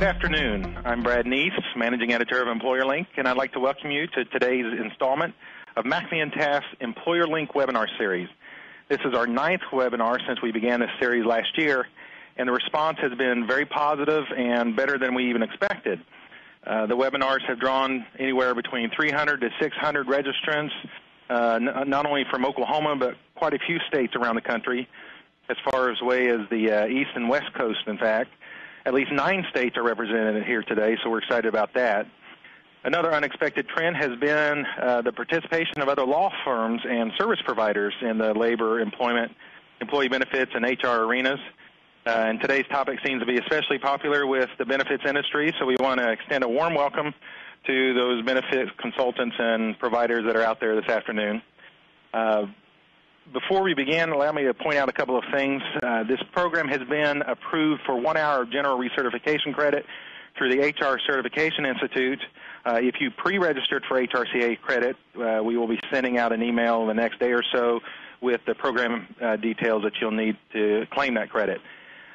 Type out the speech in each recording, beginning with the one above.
Good afternoon. I'm Brad Neaves, Managing Editor of Employer Link, and I'd like to welcome you to today's installment of McAfee Taft's Employer Link webinar series. This is our 9th webinar since we began this series last year, and the response has been very positive and better than we even expected. The webinars have drawn anywhere between 300 to 600 registrants, not only from Oklahoma, but quite a few states around the country, as far away as the East and West Coast, in fact. At least 9 states are represented here today, so we're excited about that. Another unexpected trend has been the participation of other law firms and service providers in the labor, employment, employee benefits, and HR arenas. And today's topic seems to be especially popular with the benefits industry, so we want to extend a warm welcome to those benefits consultants and providers that are out there this afternoon. Before we begin, allow me to point out a couple of things. This program has been approved for 1 hour of general recertification credit through the HR Certification Institute. If you pre-registered for HRCA credit, we will be sending out an email the next day or so with the program details that you'll need to claim that credit.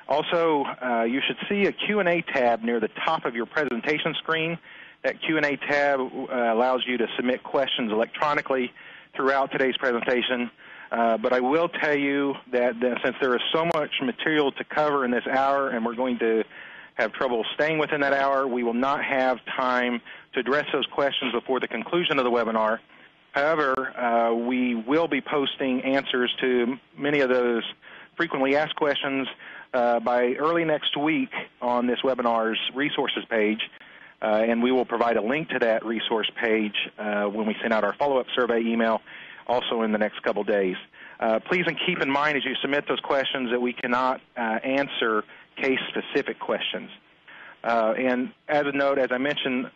Also, you should see a Q&A tab near the top of your presentation screen. That Q&A tab allows you to submit questions electronically throughout today's presentation. But I will tell you that since there is so much material to cover in this hour and we're going to have trouble staying within that hour, we will not have time to address those questions before the conclusion of the webinar. However, we will be posting answers to many of those frequently asked questions by early next week on this webinar's resources page, and we will provide a link to that resource page when we send out our follow-up survey email also in the next couple days. Please keep in mind as you submit those questions that we cannot answer case-specific questions. And as a note, as I mentioned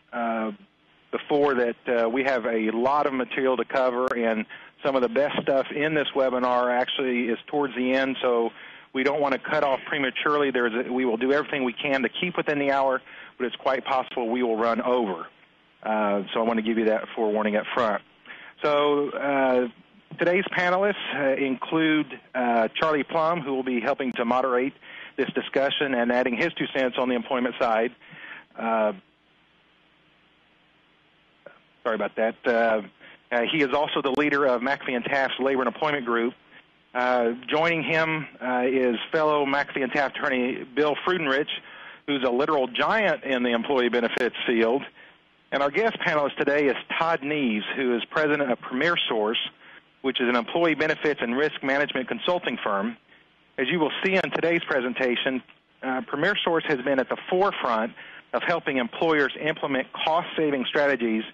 before, that we have a lot of material to cover, and some of the best stuff in this webinar actually is towards the end, so we don't want to cut off prematurely. We will do everything we can to keep within the hour, but it's quite possible we will run over. So I want to give you that forewarning up front. So today's panelists include Charlie Plumb, who will be helping to moderate this discussion and adding his 2 cents on the employment side. Sorry about that. He is also the leader of McAfee Taft's Labor and Employment Group. Joining him is fellow McAfee Taft attorney Bill Freudenrich, who's a literal giant in the employee benefits field. And our guest panelist today is Todd Neaves, who is president of PremierSource, which is an employee benefits and risk management consulting firm. As you will see in today's presentation, PremierSource has been at the forefront of helping employers implement cost-saving strategies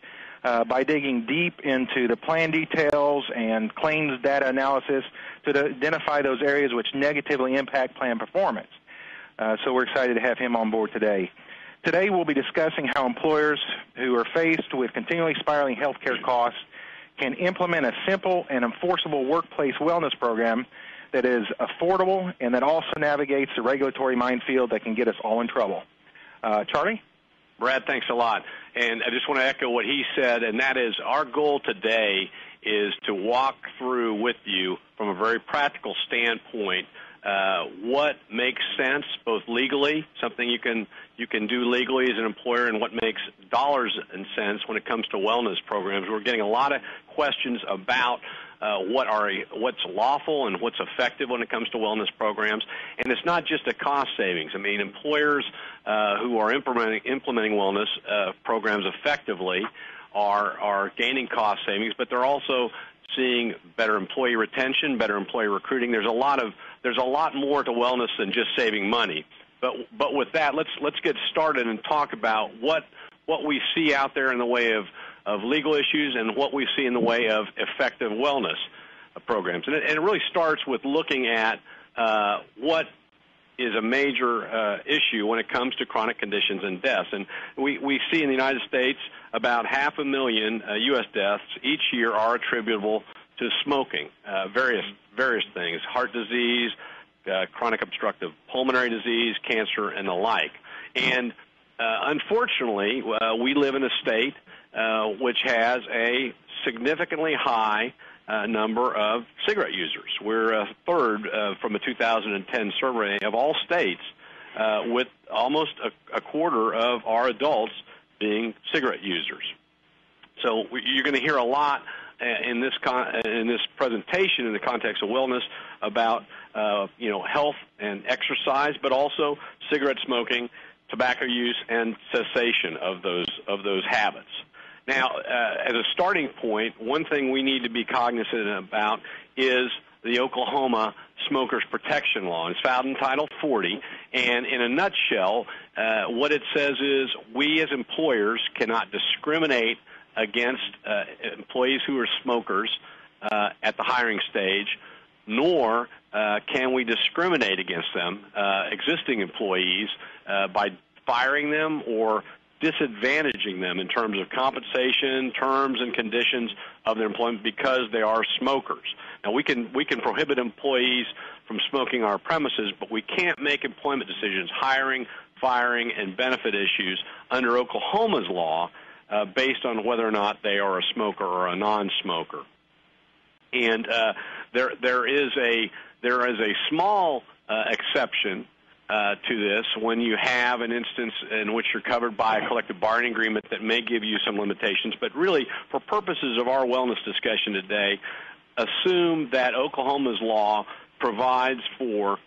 by digging deep into the plan details and claims data analysis to identify those areas which negatively impact plan performance. So we're excited to have him on board today. Today we'll be discussing how employers who are faced with continually spiraling healthcare costs can implement a simple and enforceable workplace wellness program that is affordable and that also navigates the regulatory minefield that can get us all in trouble. Charlie? Brad, thanks a lot. And I just want to echo what he said, and that is our goal today is to walk through with you from a very practical standpoint what makes sense both legally, something you can do legally as an employer, and what makes dollars and cents when it comes to wellness programs. We're getting a lot of questions about what's lawful and what's effective when it comes to wellness programs. And it's not just a cost savings. I mean, employers who are implementing wellness programs effectively are gaining cost savings, but they're also seeing better employee retention, better employee recruiting. There's a lot more to wellness than just saving money. But with that, let's get started and talk about what we see out there in the way of legal issues and what we see in the way of effective wellness programs. And it really starts with looking at what is a major issue when it comes to chronic conditions and deaths. And we see in the United States about 500,000 U.S. deaths each year are attributable to smoking, various things, heart disease, chronic obstructive pulmonary disease, cancer, and the like. And unfortunately, we live in a state which has a significantly high number of cigarette users. We're a third from a 2010 survey of all states with almost a quarter of our adults being cigarette users. So you're going to hear a lot in this presentation in the context of wellness about health and exercise, but also cigarette smoking, tobacco use, and cessation of those habits. Now, as a starting point, one thing we need to be cognizant about is the Oklahoma Smokers Protection Law. It's found in Title 40, and in a nutshell, what it says is we as employers cannot discriminate against employees who are smokers at the hiring stage, nor can we discriminate against them, existing employees, by firing them or disadvantaging them in terms of compensation, terms, and conditions of their employment because they are smokers. Now, we can prohibit employees from smoking our premises, but we can't make employment decisions, hiring, firing, and benefit issues under Oklahoma's law based on whether or not they are a smoker or a non-smoker. And there is a small exception to this when you have an instance in which you're covered by a collective bargaining agreement that may give you some limitations. But really, for purposes of our wellness discussion today, assume that Oklahoma's law provides for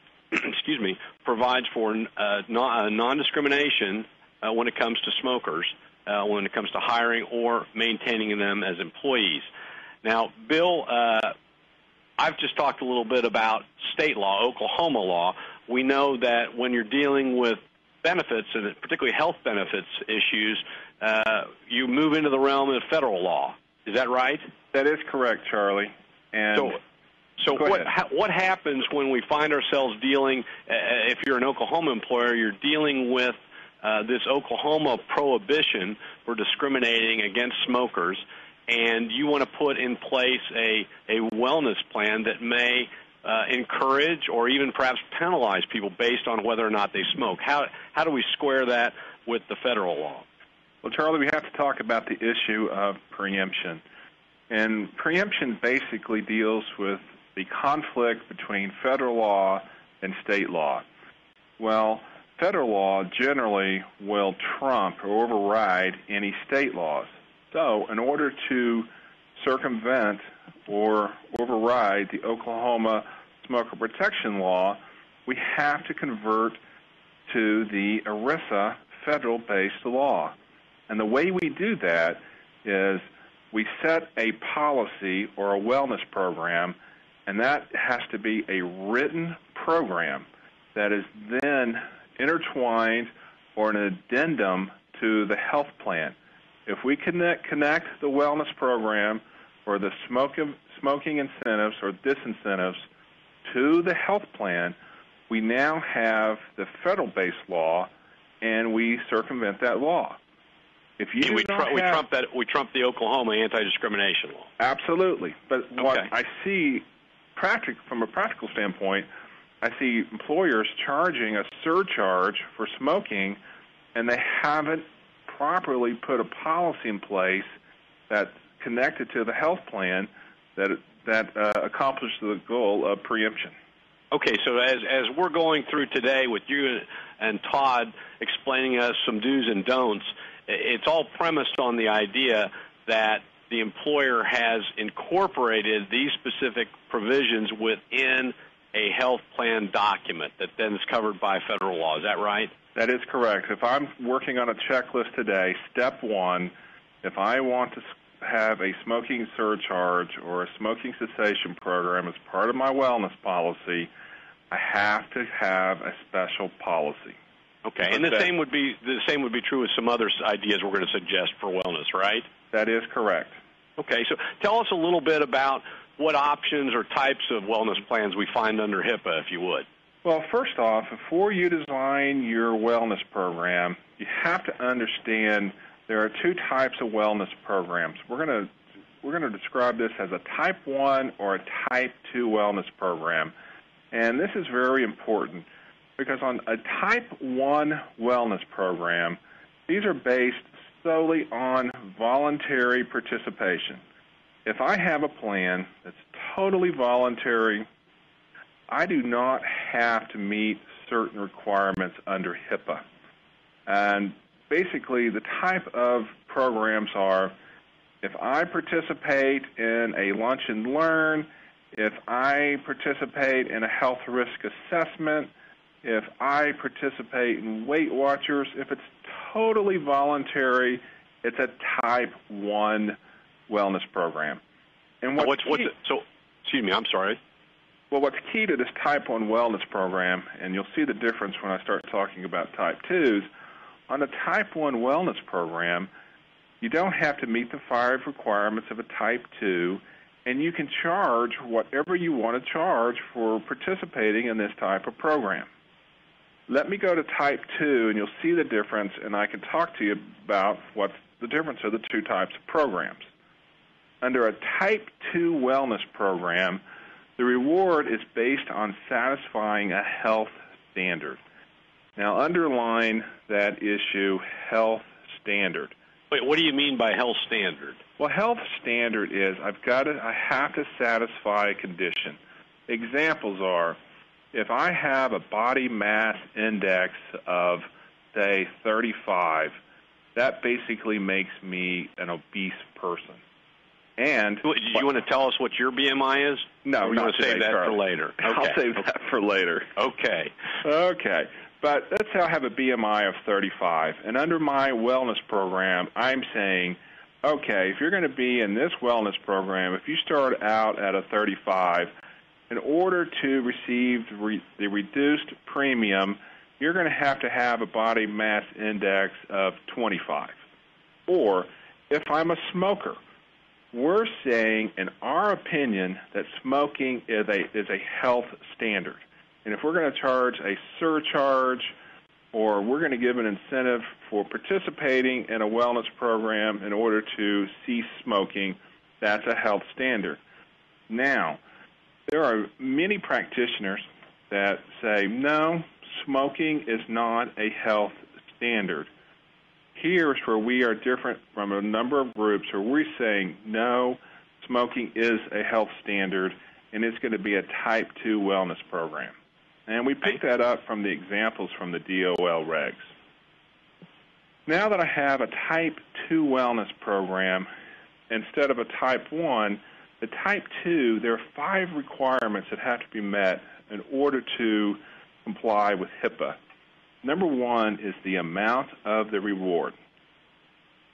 non-discrimination when it comes to smokers, when it comes to hiring or maintaining them as employees. Now, Bill, I've just talked a little bit about state law, Oklahoma law. We know that when you're dealing with benefits, and particularly health benefits issues, you move into the realm of federal law. Is that right? That is correct, Charlie. And so what happens when we find ourselves dealing, if you're an Oklahoma employer, you're dealing with this Oklahoma prohibition for discriminating against smokers, and you want to put in place a wellness plan that may encourage or even perhaps penalize people based on whether or not they smoke. How do we square that with the federal law? Well, Charlie, we have to talk about the issue of preemption. And preemption basically deals with the conflict between federal law and state law. Well, federal law generally will trump or override any state laws. So in order to circumvent or override the Oklahoma Smoker Protection Law, we have to convert to the ERISA federal-based law. And the way we do that is we set a policy or a wellness program, and that has to be a written program that is then intertwined or an addendum to the health plan. If we connect the wellness program or the smoking incentives or disincentives to the health plan, we now have the federal-based law, and we circumvent that law. If you we trump the Oklahoma anti-discrimination law. Absolutely. But what I see from a practical standpoint, I see employers charging a surcharge for smoking, and they haven't properly put a policy in place that's connected to the health plan that accomplishes the goal of preemption. Okay, so as we're going through today with you and Todd explaining us some do's and don'ts, it's all premised on the idea that the employer has incorporated these specific provisions within a health plan document that then is covered by federal law. Is that right? That is correct. If I'm working on a checklist today, step one, if I want to have a smoking surcharge or a smoking cessation program as part of my wellness policy, I have to have a special policy. Okay, and the same would be true with some other ideas we're going to suggest for wellness, right? That is correct. Okay, so tell us a little bit about what options or types of wellness plans we find under HIPAA, if you would. Well, first off, before you design your wellness program, you have to understand there are two types of wellness programs. We're going to describe this as a Type 1 or a Type 2 wellness program. And this is very important because on a Type 1 wellness program, these are based solely on voluntary participation. If I have a plan that's totally voluntary, I do not have to meet certain requirements under HIPAA. And basically, the type of programs are, if I participate in a lunch and learn, if I participate in a health risk assessment, if I participate in Weight Watchers, if it's totally voluntary, it's a Type 1 wellness program. And excuse me, I'm sorry. Well, what's key to this Type 1 wellness program, and you'll see the difference when I start talking about Type 2s, on a Type 1 wellness program, you don't have to meet the 5 requirements of a Type 2, and you can charge whatever you want to charge for participating in this type of program. Let me go to Type 2, and you'll see the difference, and I can talk to you about what's the difference of the two types of programs. Under a Type 2 wellness program, the reward is based on satisfying a health standard. Now, underline that issue, health standard. Wait, what do you mean by health standard? Well, health standard is I have to satisfy a condition. Examples are, if I have a body mass index of, say, 35, that basically makes me an obese person. And do you want to tell us what your BMI is? No, or you want to save that for later? Okay. I'll save that for later. Okay. Okay. But let's say I have a BMI of 35, and under my wellness program, I'm saying, okay, if you're going to be in this wellness program, if you start out at a 35, in order to receive the reduced premium, you're going to have a body mass index of 25. Or if I'm a smoker, we're saying, in our opinion, that smoking is a health standard. And if we're going to charge a surcharge or we're going to give an incentive for participating in a wellness program in order to cease smoking, that's a health standard. Now, there are many practitioners that say, no, smoking is not a health standard. Here's where we are different from a number of groups where we're saying, no, smoking is a health standard, and it's going to be a Type 2 wellness program. And we picked that up from the examples from the DOL regs. Now that I have a Type 2 wellness program instead of a Type 1, the Type 2, there are 5 requirements that have to be met in order to comply with HIPAA. Number 1 is the amount of the reward.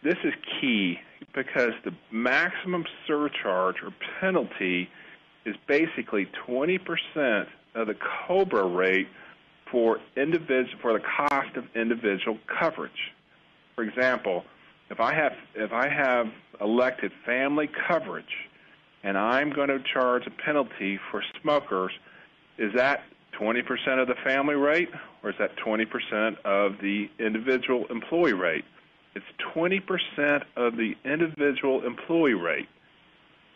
This is key because the maximum surcharge or penalty is basically 20% of the COBRA rate for the cost of individual coverage. For example, if I have elected family coverage and I'm going to charge a penalty for smokers, is that 20% of the family rate, or is that 20% of the individual employee rate? It's 20% of the individual employee rate.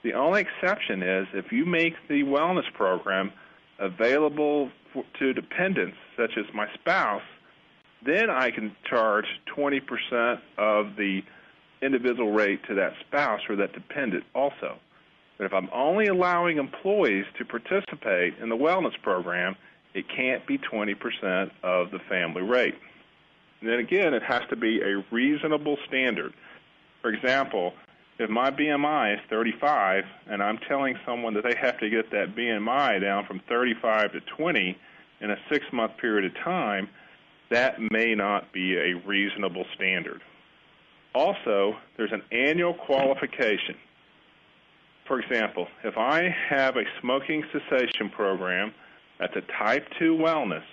The only exception is if you make the wellness program available to dependents, such as my spouse, then I can charge 20% of the individual rate to that spouse or that dependent also. But if I'm only allowing employees to participate in the wellness program, it can't be 20% of the family rate. And then again, it has to be a reasonable standard. For example, if my BMI is 35 and I'm telling someone that they have to get that BMI down from 35 to 20 in a 6-month period of time, that may not be a reasonable standard. Also, there's an annual qualification. For example, if I have a smoking cessation program that's a Type 2 wellness,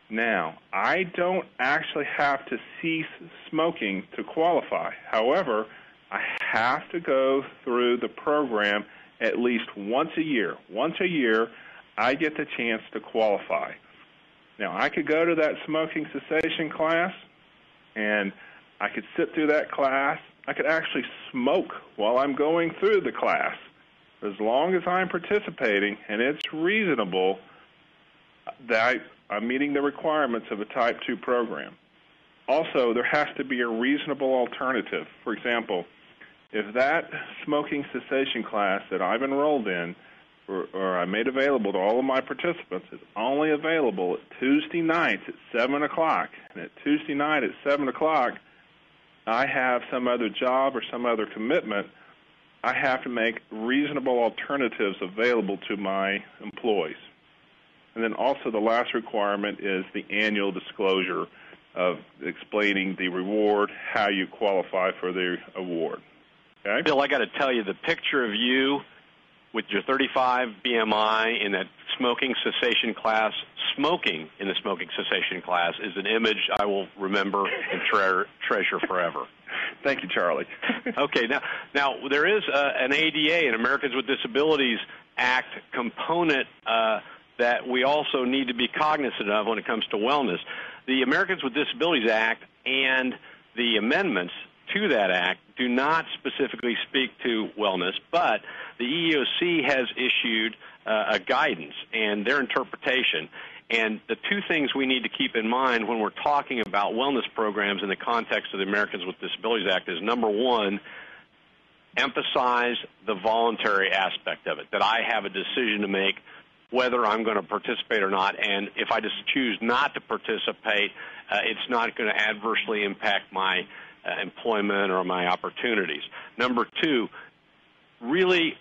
now, I don't actually have to cease smoking to qualify. However, I have to go through the program at least once a year. Once a year, I get the chance to qualify. Now, I could go to that smoking cessation class, and I could sit through that class. I could actually smoke while I'm going through the class. As long as I'm participating and it's reasonable, that I'm meeting the requirements of a Type 2 program. Also, there has to be a reasonable alternative. For example, if that smoking cessation class that I've enrolled in or I made available to all of my participants, is only available at Tuesday nights at 7 o'clock. And at Tuesday night at 7 o'clock, I have some other job or some other commitment. I have to make reasonable alternatives available to my employees. And then also the last requirement is the annual disclosure of explaining the reward, how you qualify for the award. Okay? Bill, I got to tell you, the picture of you with your 35 BMI in that smoking cessation class, smoking in the smoking cessation class, is an image I will remember and treasure forever. Thank you, Charlie. Okay, now there is an ADA, an Americans with Disabilities Act component that we also need to be cognizant of when it comes to wellness. The Americans with Disabilities Act and the amendments to that act do not specifically speak to wellness, but the EEOC has issued a guidance and their interpretation. And the two things we need to keep in mind when we're talking about wellness programs in the context of the Americans with Disabilities Act is, number one, emphasize the voluntary aspect of it, that I have a decision to make whether I'm going to participate or not, and if I just choose not to participate, it's not going to adversely impact my employment or my opportunities. Number two, really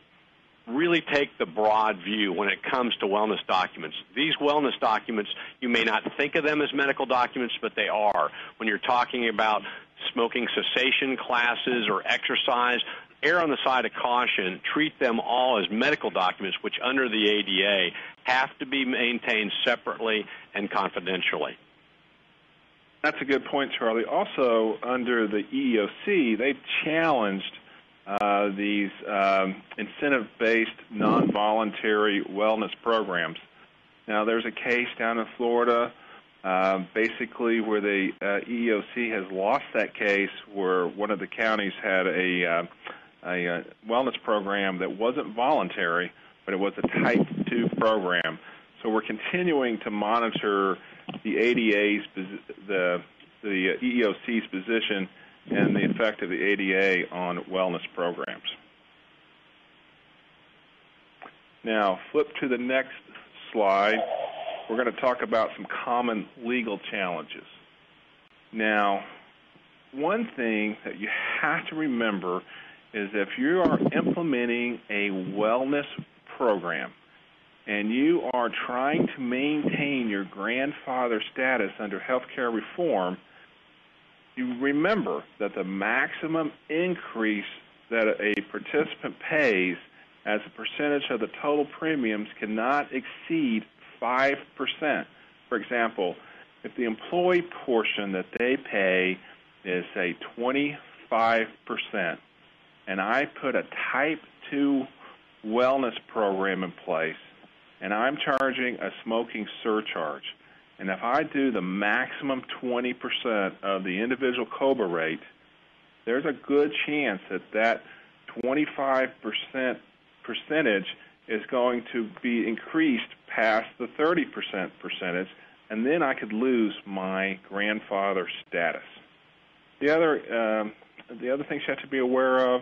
take the broad view when it comes to wellness documents. These wellness documents, you may not think of them as medical documents, but they are. When you're talking about smoking cessation classes or exercise, err on the side of caution. Treat them all as medical documents, which under the ADA have to be maintained separately and confidentially. That's a good point, Charlie. Also, under the EEOC, they've challenged these incentive-based, non-voluntary wellness programs. Now, there's a case down in Florida, basically where the EEOC has lost that case, where one of the counties had a wellness program that wasn't voluntary, but it was a Type 2 program. So we're continuing to monitor the ADA's, the EEOC's position and the effect of the ADA on wellness programs. Now, flip to the next slide. We're going to talk about some common legal challenges. Now, one thing that you have to remember is if you are implementing a wellness program and you are trying to maintain your grandfather status under health care reform, you remember that the maximum increase that a participant pays as a percentage of the total premiums cannot exceed 5%. For example, if the employee portion that they pay is, say, 25%, and I put a Type 2 wellness program in place, and I'm charging a smoking surcharge, and if I do the maximum 20% of the individual COBRA rate, there's a good chance that that 25% percentage is going to be increased past the 30% percentage, and then I could lose my grandfather status. The other things you have to be aware of,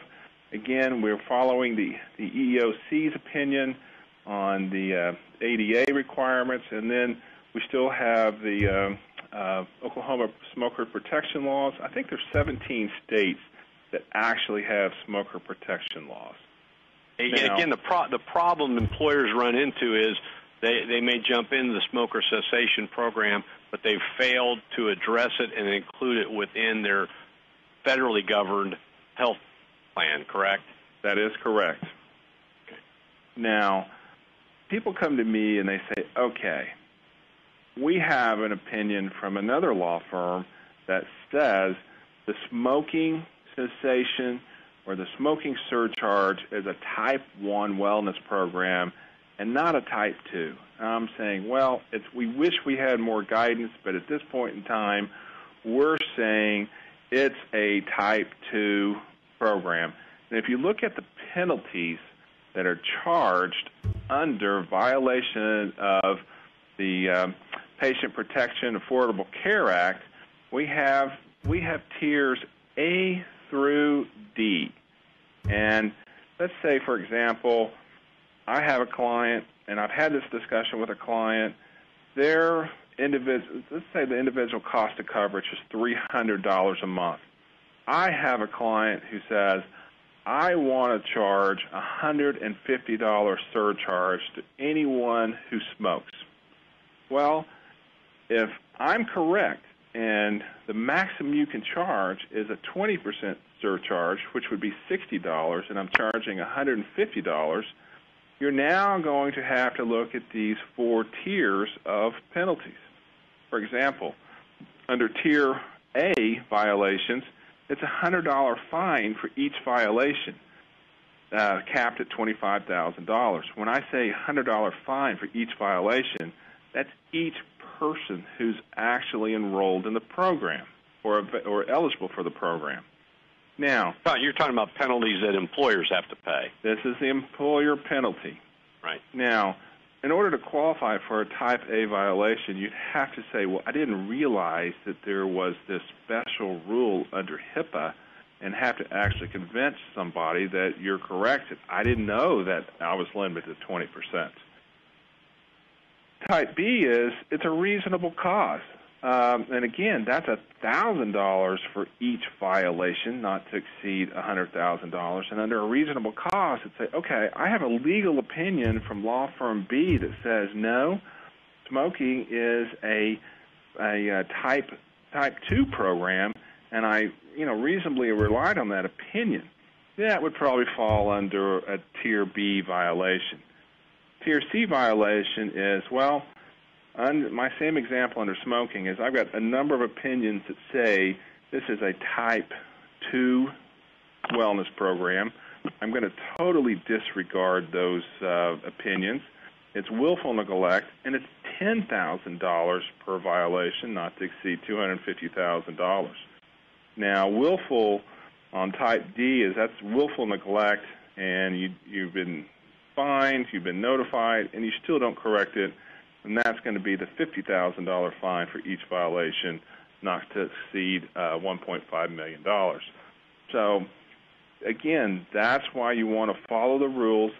again, we're following the EEOC's opinion on the ADA requirements, and then we still have the Oklahoma smoker protection laws. I think there's 17 states that actually have smoker protection laws. Now, again, the problem employers run into is they may jump into the smoker cessation program, but they've failed to address it and include it within their federally governed health plan, correct? That is correct. Okay. Now, people come to me and they say, okay, we have an opinion from another law firm that says the smoking cessation or the smoking surcharge is a Type 1 wellness program and not a Type 2. And I'm saying, well, we wish we had more guidance, but at this point in time, we're saying it's a Type 2 program. And if you look at the penalties that are charged under violation of the Patient Protection Affordable Care Act, we have tiers A through D. And let's say, for example, I have a client, and I've had this discussion with a client. Their individual, let's say the individual cost of coverage is $300 a month. I have a client who says, I want to charge a $150 surcharge to anyone who smokes. Well, if I'm correct and the maximum you can charge is a 20% surcharge, which would be $60, and I'm charging $150, you're now going to have to look at these 4 tiers of penalties. For example, under Tier A violations, it's a $100 fine for each violation, capped at $25,000. When I say $100 fine for each violation, that's each person who's actually enrolled in the program or eligible for the program. Now, you're talking about penalties that employers have to pay. This is the employer penalty. Right. Now, in order to qualify for a Type A violation, you'd have to say, well, I didn't realize that there was this special rule under HIPAA, and have to actually convince somebody that you're correct. I didn't know that I was limited to 20%. Type B is, it's a reasonable cause. And again, that's $1,000 for each violation, not to exceed $100,000. And under a reasonable cause, it's say, okay, I have a legal opinion from law firm B that says no, smoking is a type 2 program, and I reasonably relied on that opinion. That would probably fall under a Tier B violation. Tier C violation is, well, my same example under smoking is I've got a number of opinions that say this is a Type 2 wellness program. I'm going to totally disregard those opinions. It's willful neglect, and it's $10,000 per violation, not to exceed $250,000. Now, willful on Type D is that's willful neglect, and you've been fined, you've been notified, and you still don't correct it, and that's going to be the $50,000 fine for each violation, not to exceed $1.5 million. So, again, that's why you want to follow the rules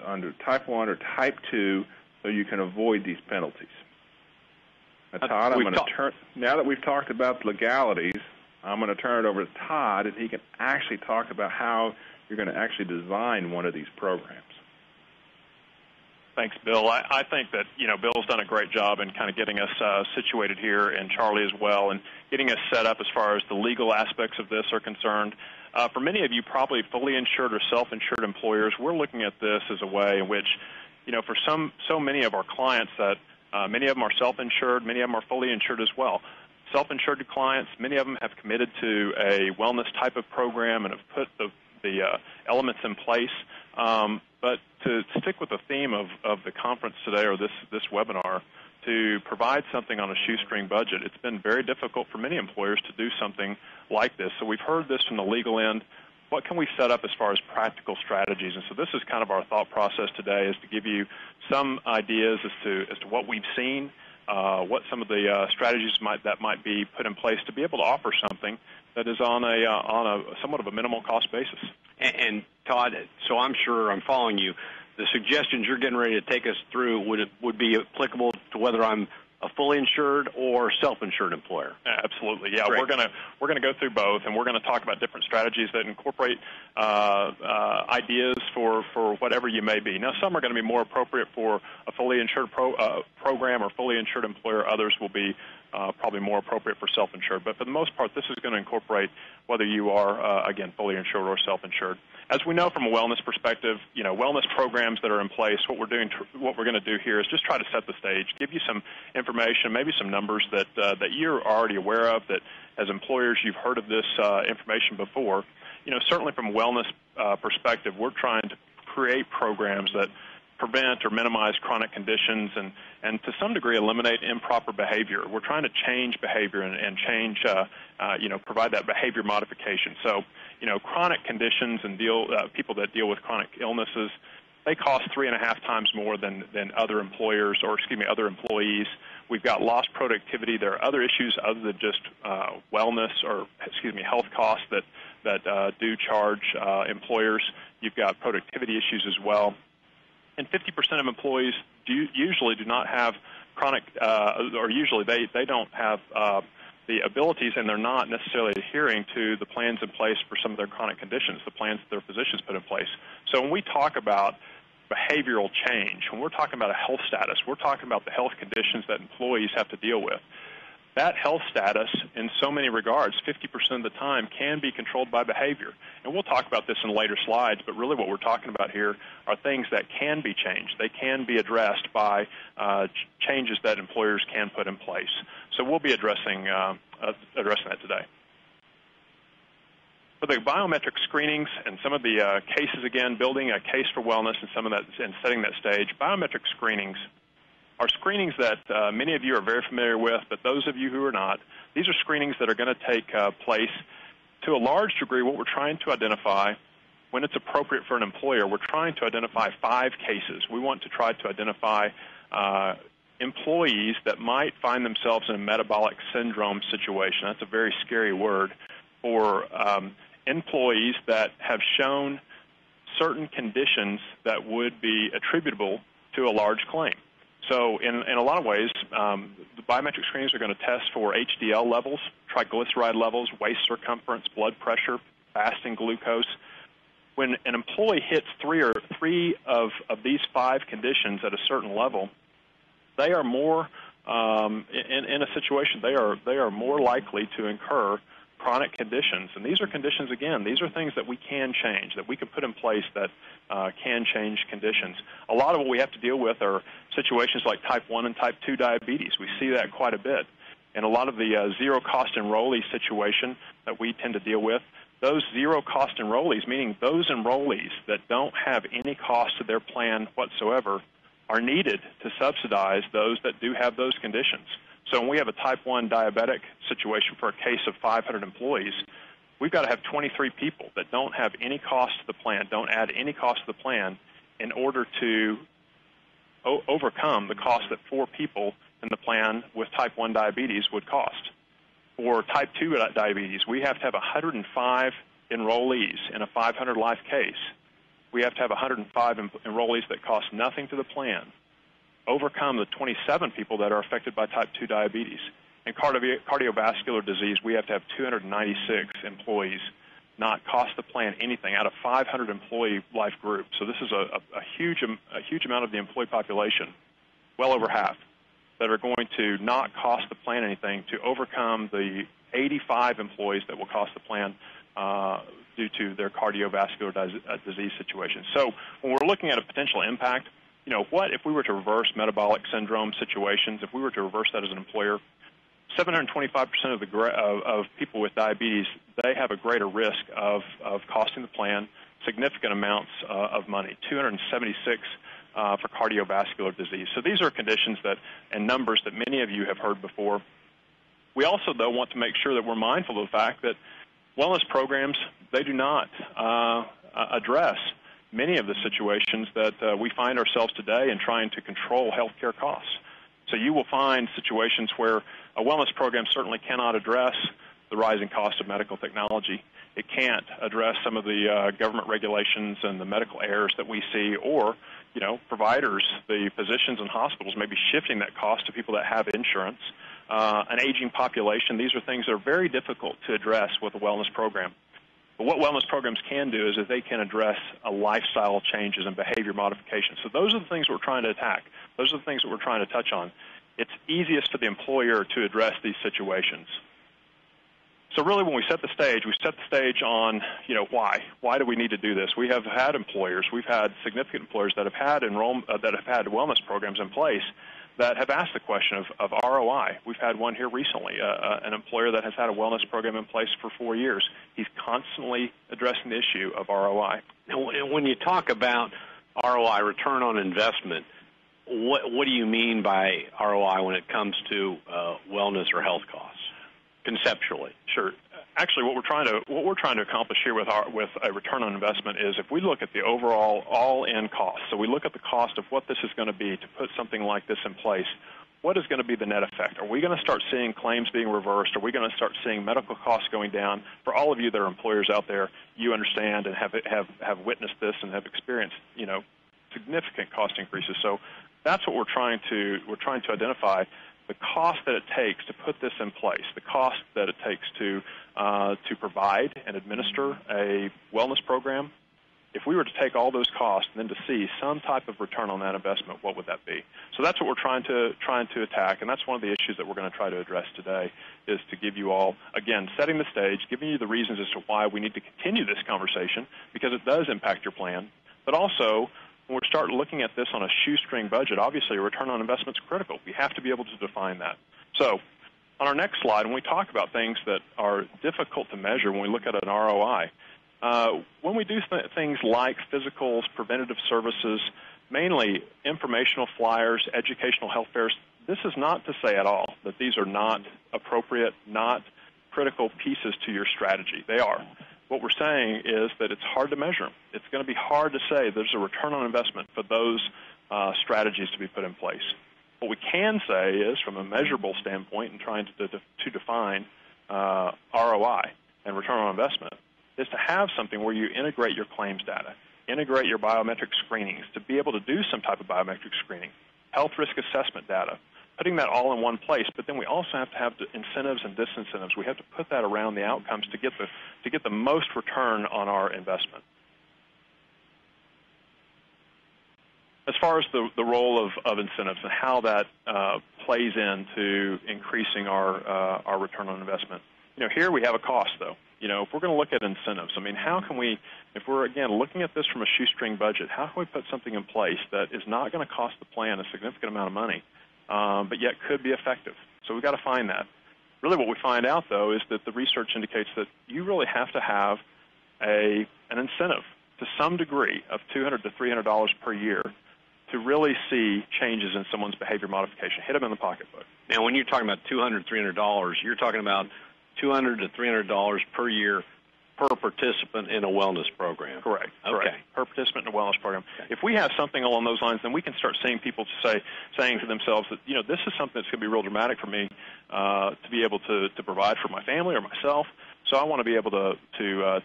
under Type 1 or Type 2 so you can avoid these penalties. Now, Todd, now that we've talked about legalities, I'm going to turn it over to Todd, and he can actually talk about how you're going to actually design one of these programs. Thanks, Bill. I think that, Bill's done a great job in kind of getting us situated here, and Charlie as well, and getting us set up as far as the legal aspects of this are concerned. For many of you, probably fully insured or self-insured employers, we're looking at this as a way in which, for so many of our clients that many of them are self-insured, many of them are fully insured as well. Self-insured clients, many of them have committed to a wellness type of program and have put the elements in place. But to stick with the theme of the conference today or this webinar, to provide something on a shoestring budget, it's been very difficult for many employers to do something like this. So we've heard this from the legal end. What can we set up as far as practical strategies? And so this is kind of our thought process today, is to give you some ideas as to what we've seen, what some of the strategies that might be put in place to be able to offer something that is on a somewhat of a minimal cost basis. And Todd, so I'm sure I'm following you. The suggestions you're getting ready to take us through would be applicable to whether I'm a fully insured or self-insured employer. Absolutely, yeah. Great. We're gonna go through both, and we're going to talk about different strategies that incorporate ideas for whatever you may be. Now, some are going to be more appropriate for a fully insured program or fully insured employer. Others will be probably more appropriate for self-insured. But for the most part, this is going to incorporate whether you are, again, fully insured or self-insured. As we know from a wellness perspective, wellness programs that are in place, what we're going to do here is just try to set the stage, give you some information, maybe some numbers that you're already aware of, that as employers you've heard of this information before. Certainly from a wellness perspective, we're trying to create programs that prevent or minimize chronic conditions and to some degree eliminate improper behavior. We're trying to change behavior and change, provide that behavior modification. So, chronic conditions and people that deal with chronic illnesses, they cost 3.5 times more than other employers other employees. We've got lost productivity. There are other issues other than just health costs that do charge employers. You've got productivity issues as well. And 50% of employees usually do not have chronic, or usually they don't have the abilities, and they're not necessarily adhering to the plans in place for some of their chronic conditions, the plans that their physicians put in place. So when we talk about behavioral change, when we're talking about a health status, we're talking about the health conditions that employees have to deal with. That health status, in so many regards, 50% of the time, can be controlled by behavior. And we'll talk about this in later slides, but really what we're talking about here are things that can be changed. They can be addressed by changes that employers can put in place. So we'll be addressing that today. For the biometric screenings and some of the cases, again, building a case for wellness and some of that, and setting that stage, biometric screenings are screenings that many of you are very familiar with, but those of you who are not, these are screenings that are going to take place to a large degree. What we're trying to identify, when it's appropriate for an employer, we're trying to identify 5 cases. We want to try to identify employees that might find themselves in a metabolic syndrome situation. That's a very scary word. For employees that have shown certain conditions that would be attributable to a large claim. So in a lot of ways, the biometric screenings are going to test for HDL levels, triglyceride levels, waist circumference, blood pressure, fasting glucose. When an employee hits three of these 5 conditions at a certain level, they are more, in a situation, they are more likely to incur chronic conditions. And these are conditions, again, these are things that we can change, that we can put in place that can change conditions. A lot of what we have to deal with are situations like type 1 and type 2 diabetes. We see that quite a bit. And a lot of the zero-cost enrollee situation that we tend to deal with, those zero-cost enrollees, meaning those enrollees that don't have any cost to their plan whatsoever, are needed to subsidize those that do have those conditions. So when we have a type 1 diabetic situation for a case of 500 employees, we've got to have 23 people that don't have any cost to the plan, don't add any cost to the plan, in order to overcome the cost that 4 people in the plan with type 1 diabetes would cost. For type 2 diabetes, we have to have 105 enrollees in a 500-life case. We have to have 105 enrollees that cost nothing to the plan, overcome the 27 people that are affected by type 2 diabetes. In cardiovascular disease, we have to have 296 employees not cost the plan anything out of 500 employee life group. So this is a huge amount of the employee population, well over half, that are going to not cost the plan anything to overcome the 85 employees that will cost the plan due to their cardiovascular disease situation. So when we're looking at a potential impact, what if we were to reverse metabolic syndrome situations, if we were to reverse that as an employer, 725% of people with diabetes, they have a greater risk of costing the plan significant amounts of money, 276 for cardiovascular disease. So these are conditions that, and numbers that many of you have heard before. We also, though, want to make sure that we're mindful of the fact that wellness programs, they do not address many of the situations that we find ourselves today in trying to control healthcare costs. So you will find situations where a wellness program certainly cannot address the rising cost of medical technology. It can't address some of the government regulations and the medical errors that we see, or, providers, the physicians and hospitals may be shifting that cost to people that have insurance. An aging population, these are things that are very difficult to address with a wellness program. But what wellness programs can do is that they can address lifestyle changes and behavior modifications. So those are the things we're trying to attack. Those are the things that we're trying to touch on. It's easiest for the employer to address these situations. So really when we set the stage on, why? Why do we need to do this? We have had employers, we've had significant employers that have had wellness programs in place that have asked the question of ROI. We've had one here recently, an employer that has had a wellness program in place for 4 years. He's constantly addressing the issue of ROI. And when you talk about ROI, return on investment, what do you mean by ROI when it comes to wellness or health costs, conceptually? Sure. Actually, what we're trying to accomplish here with a return on investment is if we look at the overall all-in cost, so we look at the cost of what this is going to be to put something like this in place, what is going to be the net effect? Are we going to start seeing claims being reversed? Are we going to start seeing medical costs going down? For all of you that are employers out there, you understand and have witnessed this and have experienced, significant cost increases. So that's what we're trying to identify, the cost that it takes to put this in place, the cost that it takes to provide and administer a wellness program. If we were to take all those costs and then to see some type of return on that investment, what would that be? So that's what we're trying to attack, and that's one of the issues that we're going to try to address today, is to give you all, again, setting the stage, giving you the reasons as to why we need to continue this conversation, because it does impact your plan, but also when we start looking at this on a shoestring budget, obviously a return on investment is critical. We have to be able to define that. So on our next slide, when we talk about things that are difficult to measure when we look at an ROI, when we do things like physicals, preventative services, mainly informational flyers, educational health fairs, this is not to say at all that these are not appropriate, not critical pieces to your strategy. They are. What we're saying is that it's hard to measure them. It's going to be hard to say there's a return on investment for those strategies to be put in place. What we can say is, from a measurable standpoint and trying to define ROI and return on investment, is to have something where you integrate your claims data, integrate your biometric screenings to be able to do some type of biometric screening, health risk assessment data, putting that all in one place. But then we also have to have the incentives and disincentives. We have to put that around the outcomes to get the most return on our investment. As far as the role of incentives and how that plays into increasing our return on investment, here we have a cost, though. If we're going to look at incentives, I mean, how can we, if we're, again, looking at this from a shoestring budget, how can we put something in place that is not going to cost the plan a significant amount of money, but yet could be effective? So we've got to find that. Really what we find out, though, is that the research indicates that you really have to have an incentive to some degree of $200 to $300 per year to really see changes in someone's behavior modification. Hit them in the pocketbook. Now, when you're talking about $200, $300, you're talking about $200 to $300 per year per participant in a wellness program. Correct. Okay. Correct. Per participant in a wellness program. Okay. If we have something along those lines, then we can start seeing people saying to themselves that, this is something that's going to be real dramatic for me to be able to provide for my family or myself. So I want to be able to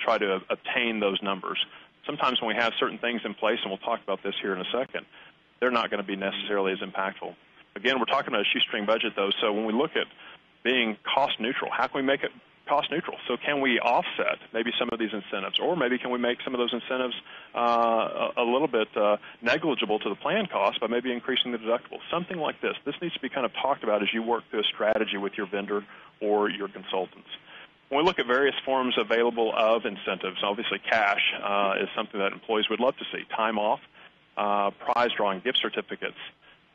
try to obtain those numbers. Sometimes when we have certain things in place, and we'll talk about this here in a second, they're not going to be necessarily as impactful. Again, we're talking about a shoestring budget, though, so when we look at being cost neutral, how can we make it cost neutral? So can we offset maybe some of these incentives, or maybe can we make some of those incentives a little bit negligible to the plan cost by maybe increasing the deductible? Something like this. This needs to be kind of talked about as you work through a strategy with your vendor or your consultants. When we look at various forms available of incentives, obviously cash is something that employees would love to see. Time off, prize drawing, gift certificates,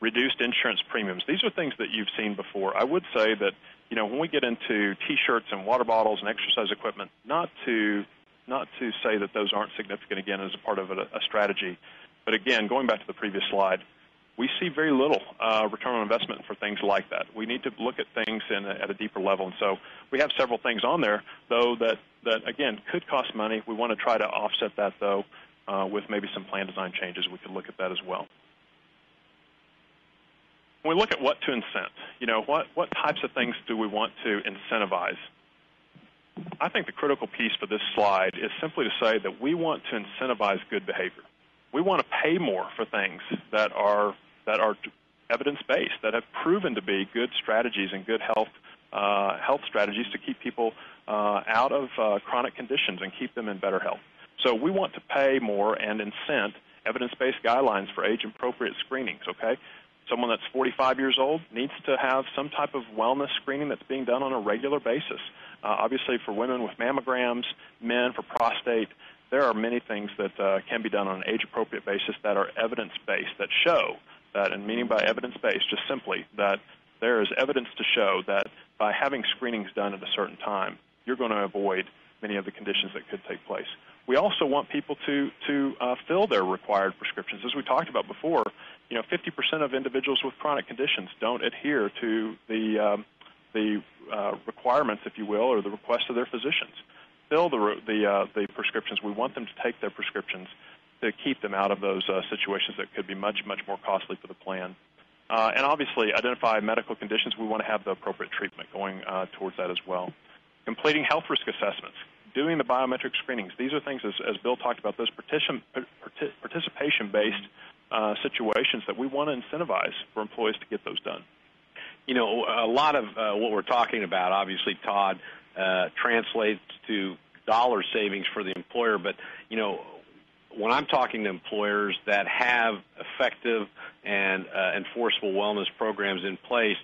reduced insurance premiums. These are things that you've seen before. I would say that, when we get into T-shirts and water bottles and exercise equipment, not to say that those aren't significant, again, as a part of a strategy. But again, going back to the previous slide, we see very little return on investment for things like that. We need to look at things at a deeper level. And so we have several things on there, though, that again, could cost money. We want to try to offset that, though, with maybe some plan design changes. We could look at that as well. When we look at what to incent, what types of things do we want to incentivize? I think the critical piece for this slide is simply to say that we want to incentivize good behavior. We want to pay more for things that are evidence-based, that have proven to be good strategies and good health strategies to keep people out of chronic conditions and keep them in better health. So we want to pay more and incent evidence-based guidelines for age-appropriate screenings, okay? Someone that's 45 years old needs to have some type of wellness screening that's being done on a regular basis. Obviously, for women with mammograms, men for prostate, there are many things that can be done on an age-appropriate basis that are evidence-based, that show that, and meaning by evidence-based, just simply that there is evidence to show that by having screenings done at a certain time, you're going to avoid many of the conditions that could take place. We also want people to fill their required prescriptions. As we talked about before, 50% of individuals with chronic conditions don't adhere to the requirements, if you will, or the requests of their physicians. Fill the prescriptions. We want them to take their prescriptions to keep them out of those situations that could be much, much more costly for the plan. And obviously, identify medical conditions. We want to have the appropriate treatment going towards that as well. Completing health risk assessments. Doing the biometric screenings. These are things, as Bill talked about, those participation-based situations that we want to incentivize for employees to get those done. You know, a lot of what we're talking about, obviously, Todd, translates to dollar savings for the employer. But, you know, when I'm talking to employers that have effective and enforceable wellness programs in place,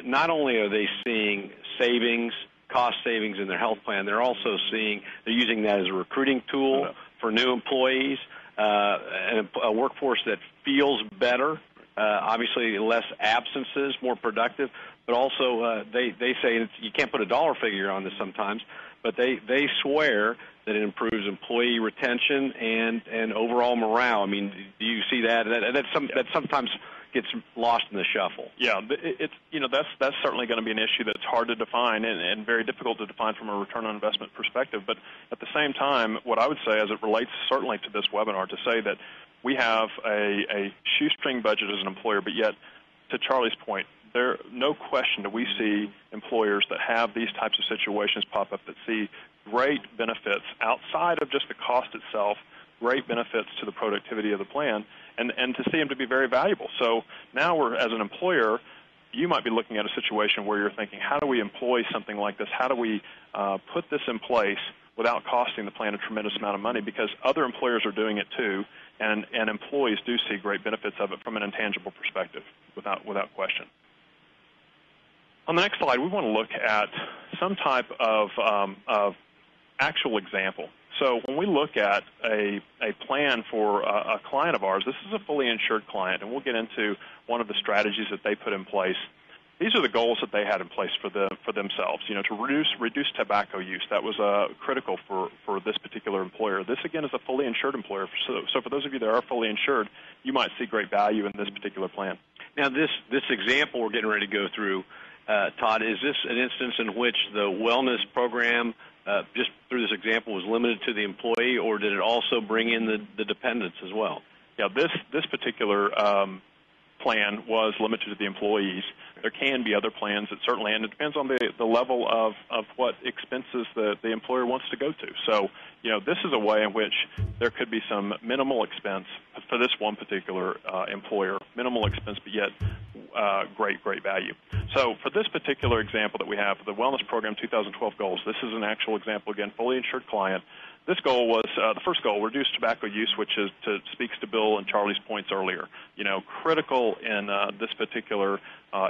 not only are they seeing savings, cost savings in their health plan, they're also they're using that as a recruiting tool for new employees, and a workforce that feels better. Obviously, less absences, more productive, but also they say you can't put a dollar figure on this sometimes, but they swear that it improves employee retention and overall morale. I mean, do you see that? That sometimes gets lost in the shuffle. Yeah, that's certainly going to be an issue that's hard to define and very difficult to define from a return on investment perspective. But at the same time, what I would say as it relates certainly to this webinar, to say that we have a shoestring budget as an employer, but yet, to Charlie's point, no question do we see employers that have these types of situations pop up that see great benefits outside of just the cost itself, great benefits to the productivity of the plan, and to see them to be very valuable. So now as an employer, you might be looking at a situation where you're thinking, how do we employ something like this? How do we put this in place without costing the plan a tremendous amount of money? Because other employers are doing it too, and employees do see great benefits of it from an intangible perspective, without question. On the next slide, we want to look at some type of actual example. So when we look at a plan for a client of ours, this is a fully insured client, and we'll get into one of the strategies that they put in place. These are the goals that they had in place for themselves, to reduce tobacco use. That was critical for this particular employer. This, again, is a fully insured employer. So for those of you that are fully insured, you might see great value in this particular plan. Now, this example we're getting ready to go through, Todd, is this an instance in which the wellness program, just through this example, was limited to the employee, or did it also bring in the dependents as well? Yeah, this particular plan was limited to the employees. There can be other plans that certainly, and it depends on the level of what expenses the employer wants to go to. So, this is a way in which there could be some minimal expense for this one particular employer, minimal expense, but yet great value. So for this particular example that we have, the Wellness Program 2012 goals, this is an actual example, again, fully insured client. This goal was, the first goal, reduce tobacco use, which speaks to Bill and Charlie's points earlier. Critical in this particular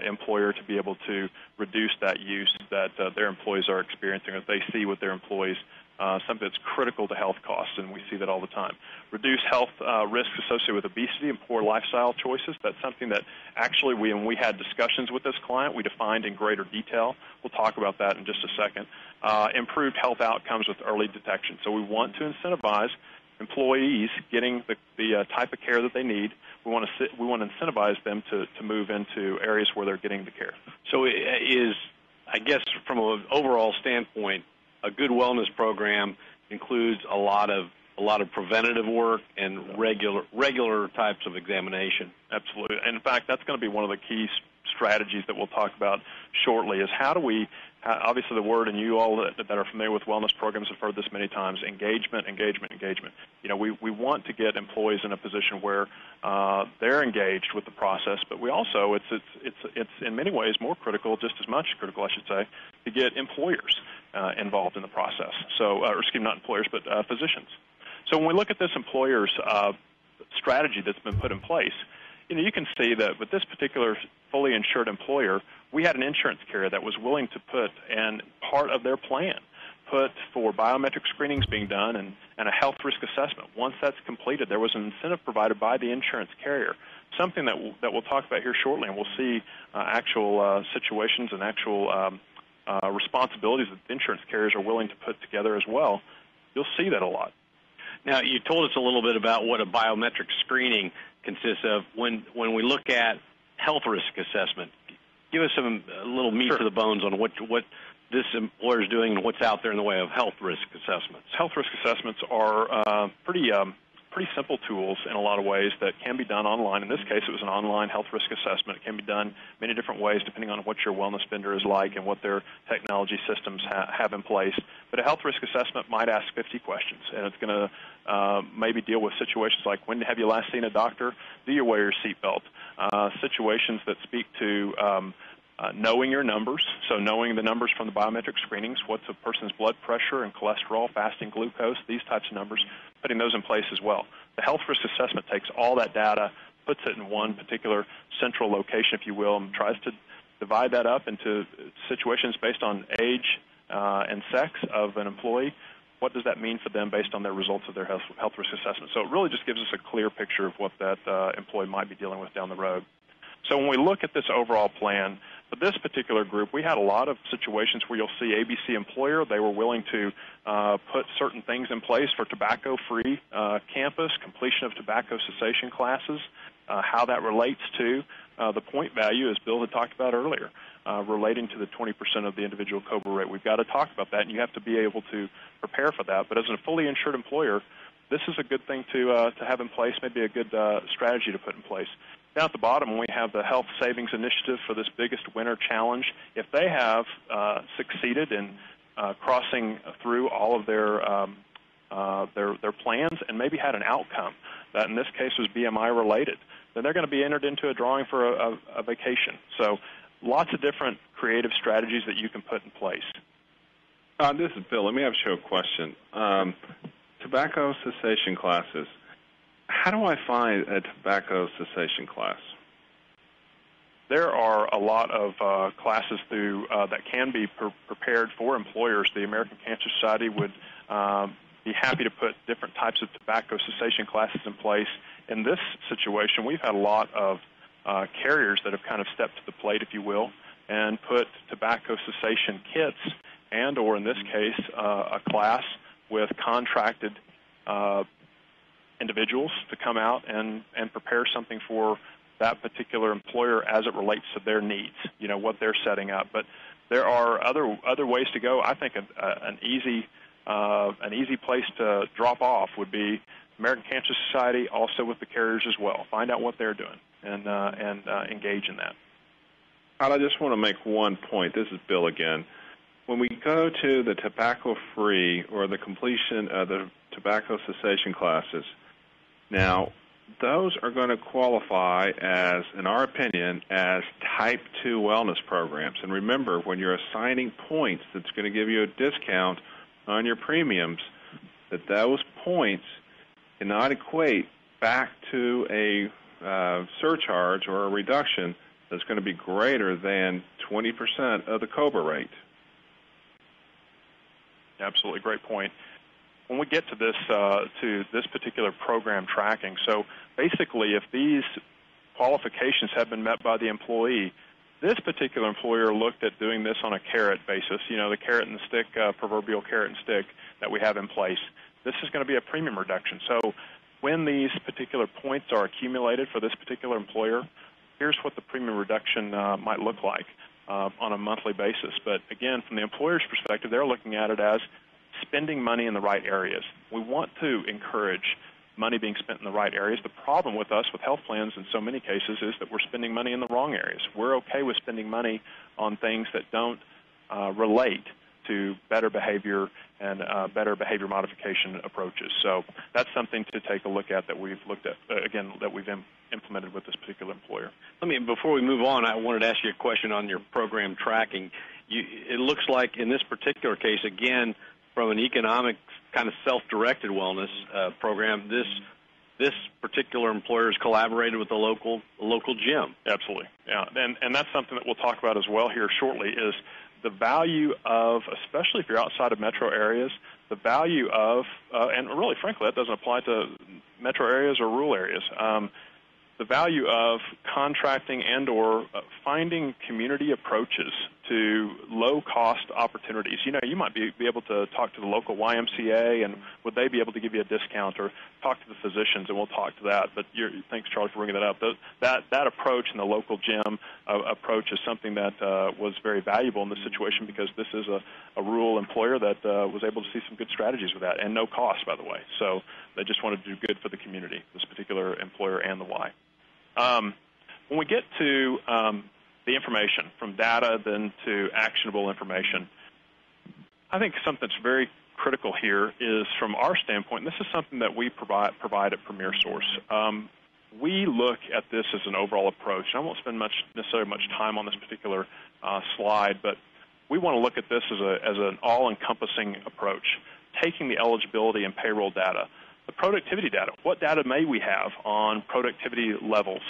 employer to be able to reduce that use that their employees are experiencing, or they see with their employees, something that's critical to health costs, and we see that all the time. Reduce health risks associated with obesity and poor lifestyle choices. That's something that actually when we had discussions with this client, we defined in greater detail. We'll talk about that in just a second. Improved health outcomes with early detection. So we want to incentivize employees getting the type of care that they need. We want to incentivize them to move into areas where they're getting the care. So I guess from an overall standpoint, a good wellness program includes a lot of preventative work and regular types of examination. Absolutely. And in fact, that's going to be one of the key strategies that we'll talk about shortly, is how do we, obviously the word, and you all that are familiar with wellness programs have heard this many times, engagement. We want to get employees in a position where they're engaged with the process, but we also, it's in many ways more critical, just as much critical, I should say, to get employers involved in the process. So, not employers, but physicians. So when we look at this employer's strategy that's been put in place, you can see that with this particular fully insured employer, we had an insurance carrier that was willing to put in part of their plan, put for biometric screenings being done and a health risk assessment. Once that's completed, there was an incentive provided by the insurance carrier, something that we'll talk about here shortly, and we'll see actual situations and actual responsibilities that the insurance carriers are willing to put together as well. You'll see that a lot. Now, you told us a little bit about what a biometric screening consists of. When we look at health risk assessment, give us a little meat to the bones on what this employer is doing and what's out there in the way of health risk assessments. Health risk assessments are pretty pretty simple tools in a lot of ways that can be done online. In this case, it was an online health risk assessment. It can be done many different ways depending on what your wellness vendor is like and what their technology systems have in place. But a health risk assessment might ask 50 questions, and it's going to maybe deal with situations like, when have you last seen a doctor? Do you wear your seatbelt? Situations that speak to knowing your numbers, so knowing the numbers from the biometric screenings, what's a person's blood pressure and cholesterol, fasting glucose, these types of numbers, putting those in place as well. The health risk assessment takes all that data, puts it in one particular central location, if you will, and tries to divide that up into situations based on age and sex of an employee. What does that mean for them based on their results of their health risk assessment? So it really just gives us a clear picture of what that employee might be dealing with down the road. So when we look at this overall plan, for this particular group, we had a lot of situations where you'll see ABC employer. They were willing to put certain things in place for tobacco-free campus, completion of tobacco cessation classes, how that relates to the point value, as Bill had talked about earlier, relating to the 20% of the individual COBRA rate. We've got to talk about that, and you have to be able to prepare for that. But as a fully insured employer, this is a good thing to have in place, maybe a good strategy to put in place. Down at the bottom, we have the Health Savings Initiative for this biggest winner challenge. If they have succeeded in crossing through all of their plans and maybe had an outcome that in this case was BMI related, then they're going to be entered into a drawing for a vacation. So lots of different creative strategies that you can put in place. This is Bill. Let me ask you a question. Tobacco cessation classes. How do I find a tobacco cessation class? There are a lot of classes through that can be prepared for employers. The American Cancer Society would be happy to put different types of tobacco cessation classes in place. In this situation, we've had a lot of carriers that have kind of stepped to the plate, if you will, and put tobacco cessation kits and, or in this case, a class with contracted individuals to come out and prepare something for that particular employer as it relates to their needs, you know, what they're setting up. But there are other ways to go. I think an easy place to drop off would be American Cancer Society, also with the carriers as well. Find out what they're doing and engage in that. I just want to make one point. This is Bill again. When we go to the tobacco-free or the completion of the tobacco cessation classes, now those are going to qualify as, in our opinion, as Type 2 wellness programs. And remember, when you're assigning points that's going to give you a discount on your premiums, that those points cannot equate back to a surcharge or a reduction that's going to be greater than 20% of the COBRA rate. Absolutely, great point. When we get to this particular program tracking, so basically if these qualifications have been met by the employee, this particular employer looked at doing this on a carrot basis, you know, the carrot and stick, proverbial carrot and stick that we have in place. This is going to be a premium reduction. So when these particular points are accumulated for this particular employer, here's what the premium reduction might look like on a monthly basis. But again, from the employer's perspective, they're looking at it as spending money in the right areas. We want to encourage money being spent in the right areas. The problem with us with health plans in so many cases is that we're spending money in the wrong areas. We're okay with spending money on things that don't relate to better behavior and better behavior modification approaches. So that's something to take a look at that we've looked at, again, that we've implemented with this particular employer. Before we move on, I wanted to ask you a question on your program tracking. It looks like in this particular case, again, from an economic kind of self-directed wellness program, this particular employer has collaborated with a local gym. Absolutely, yeah, and that's something that we'll talk about as well here shortly, is the value of, especially if you're outside of metro areas, the value of, and really, frankly, that doesn't apply to metro areas or rural areas, the value of contracting and or finding community approaches to low-cost opportunities. You know, you might be able to talk to the local YMCA, and would they be able to give you a discount, or talk to the physicians, and we'll talk to that. But thanks, Charlie, for bringing that up. That approach and the local gym approach is something that was very valuable in this situation, because this is a rural employer that was able to see some good strategies with that, and no cost, by the way. So they just wanted to do good for the community, this particular employer and the Y. When we get to the information, from data then to actionable information, I think something that's very critical here is, from our standpoint, and this is something that we provide at PremierSource. We look at this as an overall approach. I won't spend necessarily much time on this particular slide, but we want to look at this as an all-encompassing approach, taking the eligibility and payroll data, the productivity data. What data may we have on productivity levels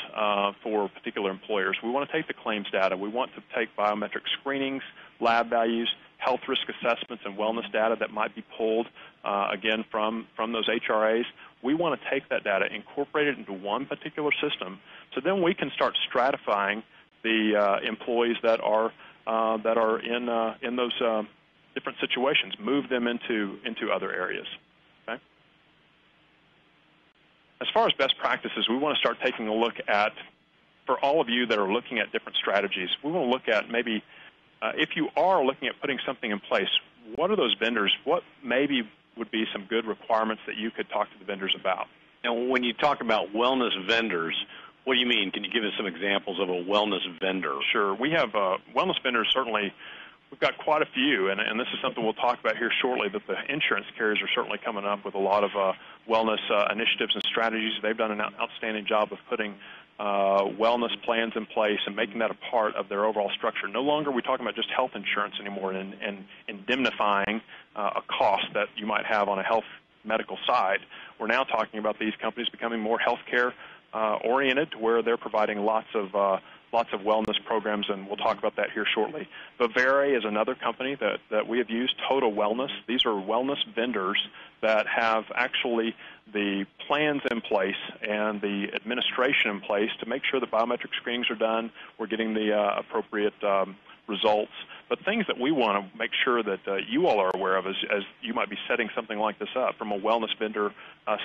for particular employers? We want to take the claims data. We want to take biometric screenings, lab values, health risk assessments, and wellness data that might be pulled, again, from those HRAs. We want to take that data, incorporate it into one particular system, so then we can start stratifying the employees that are in those different situations, move them into other areas. As far as best practices, we want to start taking a look at, for all of you that are looking at different strategies, we want to look at maybe, if you are looking at putting something in place, what are those vendors? What maybe would be some good requirements that you could talk to the vendors about? And when you talk about wellness vendors, what do you mean? Can you give us some examples of a wellness vendor? Sure. We have wellness vendors, certainly. We've got quite a few, and this is something we'll talk about here shortly, but the insurance carriers are certainly coming up with a lot of wellness initiatives and strategies. They've done an outstanding job of putting wellness plans in place and making that a part of their overall structure. No longer are we talking about just health insurance anymore and indemnifying a cost that you might have on a health medical side. We're now talking about these companies becoming more healthcare oriented, to where they're providing lots of wellness programs, and we'll talk about that here shortly. Vivere is another company that we have used, Total Wellness. These are wellness vendors that have actually the plans in place and the administration in place to make sure that biometric screenings are done, we're getting the appropriate results. But things that we want to make sure that you all are aware of as you might be setting something like this up from a wellness vendor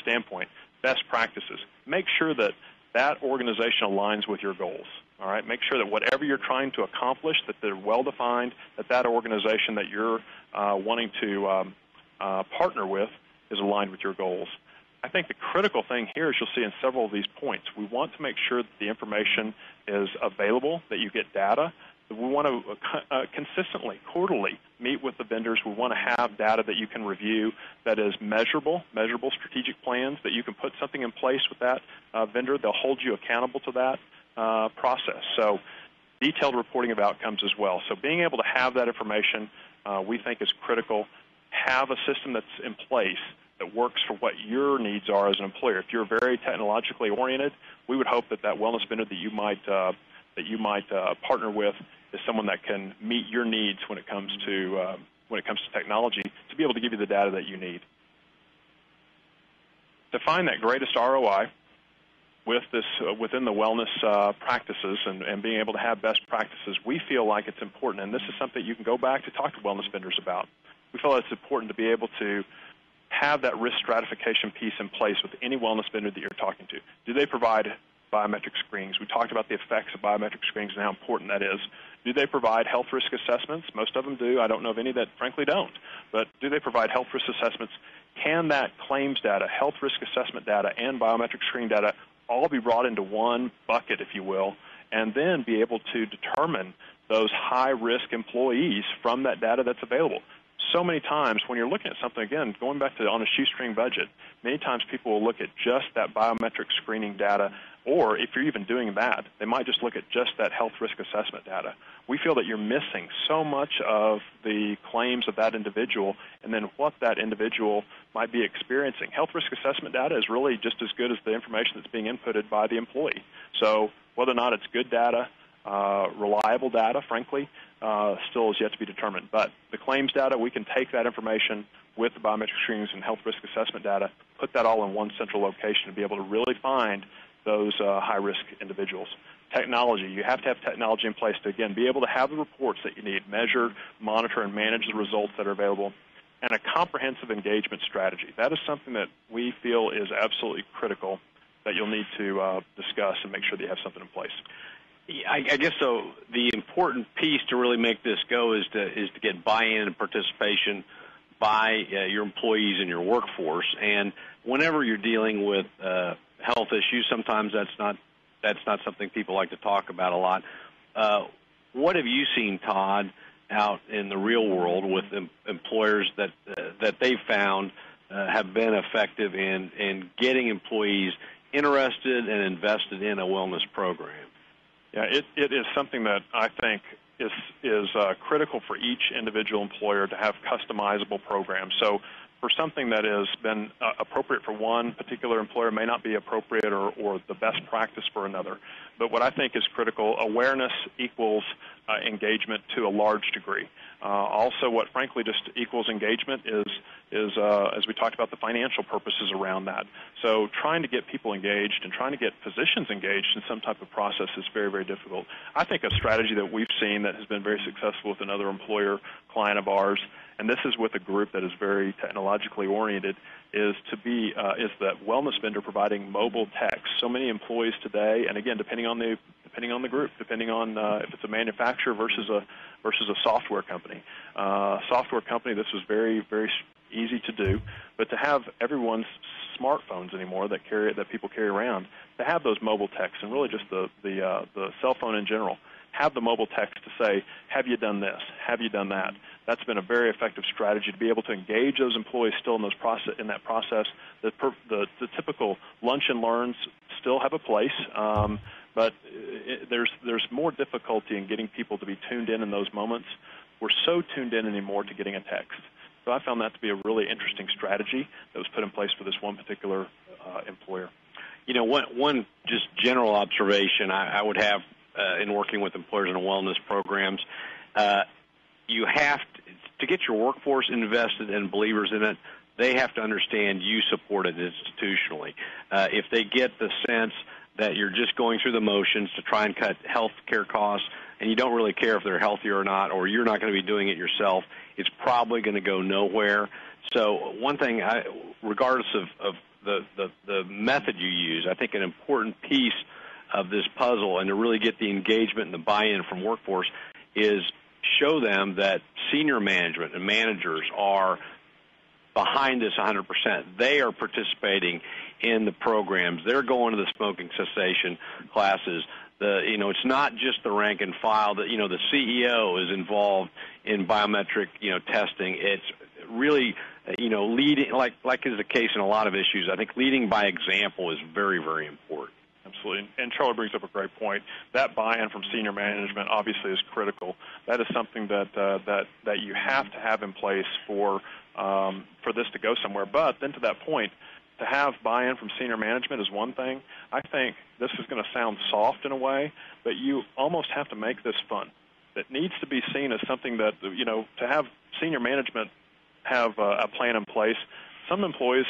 standpoint. Best practices. Make sure that organization aligns with your goals. All right, make sure that whatever you're trying to accomplish, that they're well-defined, that organization that you're wanting to partner with is aligned with your goals. I think the critical thing here, as you'll see in several of these points, we want to make sure that the information is available, that you get data. We want to consistently, quarterly, meet with the vendors. We want to have data that you can review that is measurable strategic plans, that you can put something in place with that vendor. They'll hold you accountable to that process. So detailed reporting of outcomes as well. So being able to have that information we think is critical. Have a system that's in place that works for what your needs are as an employer. If you're very technologically oriented, we would hope that wellness vendor that you might partner with is someone that can meet your needs when it comes to technology, to be able to give you the data that you need. To find that greatest ROI within the wellness practices and being able to have best practices, we feel like it's important, and this is something you can go back to talk to wellness vendors about. We feel it's important to be able to have that risk stratification piece in place with any wellness vendor that you're talking to. Do they provide biometric screenings? We talked about the effects of biometric screenings and how important that is. Do they provide health risk assessments? Most of them do. I don't know of any that frankly don't. But do they provide health risk assessments? Can that claims data, health risk assessment data, and biometric screening data all be brought into one bucket, if you will, and then be able to determine those high-risk employees from that data that's available? So many times when you're looking at something, again, going back to on a shoestring budget, many times people will look at just that biometric screening data, or if you're even doing that, they might just look at just that health risk assessment data. We feel that you're missing so much of the claims of that individual and then what that individual might be experiencing. Health risk assessment data is really just as good as the information that's being inputted by the employee. So whether or not it's good data, reliable data, frankly, still is yet to be determined. But the claims data, we can take that information with the biometric screenings and health risk assessment data, put that all in one central location to be able to really find those high-risk individuals. Technology. You have to have technology in place to, again, be able to have the reports that you need, measure, monitor, and manage the results that are available, and a comprehensive engagement strategy. That is something that we feel is absolutely critical that you'll need to discuss and make sure that you have something in place. I guess so. The important piece to really make this go is to get buy-in and participation by your employees and your workforce. And whenever you're dealing with health issues, sometimes that's not something people like to talk about a lot. What have you seen, Todd, out in the real world with employers that they've found have been effective in getting employees interested and invested in a wellness program? Yeah, it is something that I think is critical for each individual employer to have customizable programs. So for something that has been appropriate for one particular employer may not be appropriate or the best practice for another. But what I think is critical, awareness equals engagement to a large degree. Also, what frankly just equals engagement is as we talked about, the financial purposes around that. So trying to get people engaged and trying to get physicians engaged in some type of process is very, very difficult. I think a strategy that we've seen that has been very successful with another employer client of ours, and this is with a group that is very technologically oriented, is that wellness vendor providing mobile text. So many employees today, and again, depending on the group, depending on if it's a manufacturer versus a software company. Software company, this was very, very easy to do, but to have everyone's smartphones anymore that people carry around, to have those mobile texts and really just the cell phone in general, have the mobile text to say, have you done this? Have you done that? That's been a very effective strategy to be able to engage those employees still in that process. The typical lunch and learns still have a place, but there's more difficulty in getting people to be tuned in those moments. We're so tuned in anymore to getting a text. So I found that to be a really interesting strategy that was put in place for this one particular employer. You know, one just general observation I would have in working with employers in wellness programs, you have to get your workforce invested and believers in it. They have to understand you support it institutionally. If they get the sense that you're just going through the motions to try and cut health care costs and you don't really care if they're healthy or not, or you're not going to be doing it yourself, it's probably going to go nowhere. So one thing, regardless of the method you use, I think an important piece of this puzzle and to really get the engagement and the buy-in from workforce is show them that senior management and managers are behind this 100%. They are participating in the programs. They're going to the smoking cessation classes. It's not just the rank and file. The CEO is involved in biometric, testing. It's really, leading, like is the case in a lot of issues. I think leading by example is very, very important. Absolutely, and Charlie brings up a great point. That buy-in from senior management obviously is critical. That is something that you have to have in place for this to go somewhere. But then to that point, to have buy-in from senior management is one thing. I think this is going to sound soft in a way, but you almost have to make this fun. It needs to be seen as something that, to have senior management have a plan in place. Some employees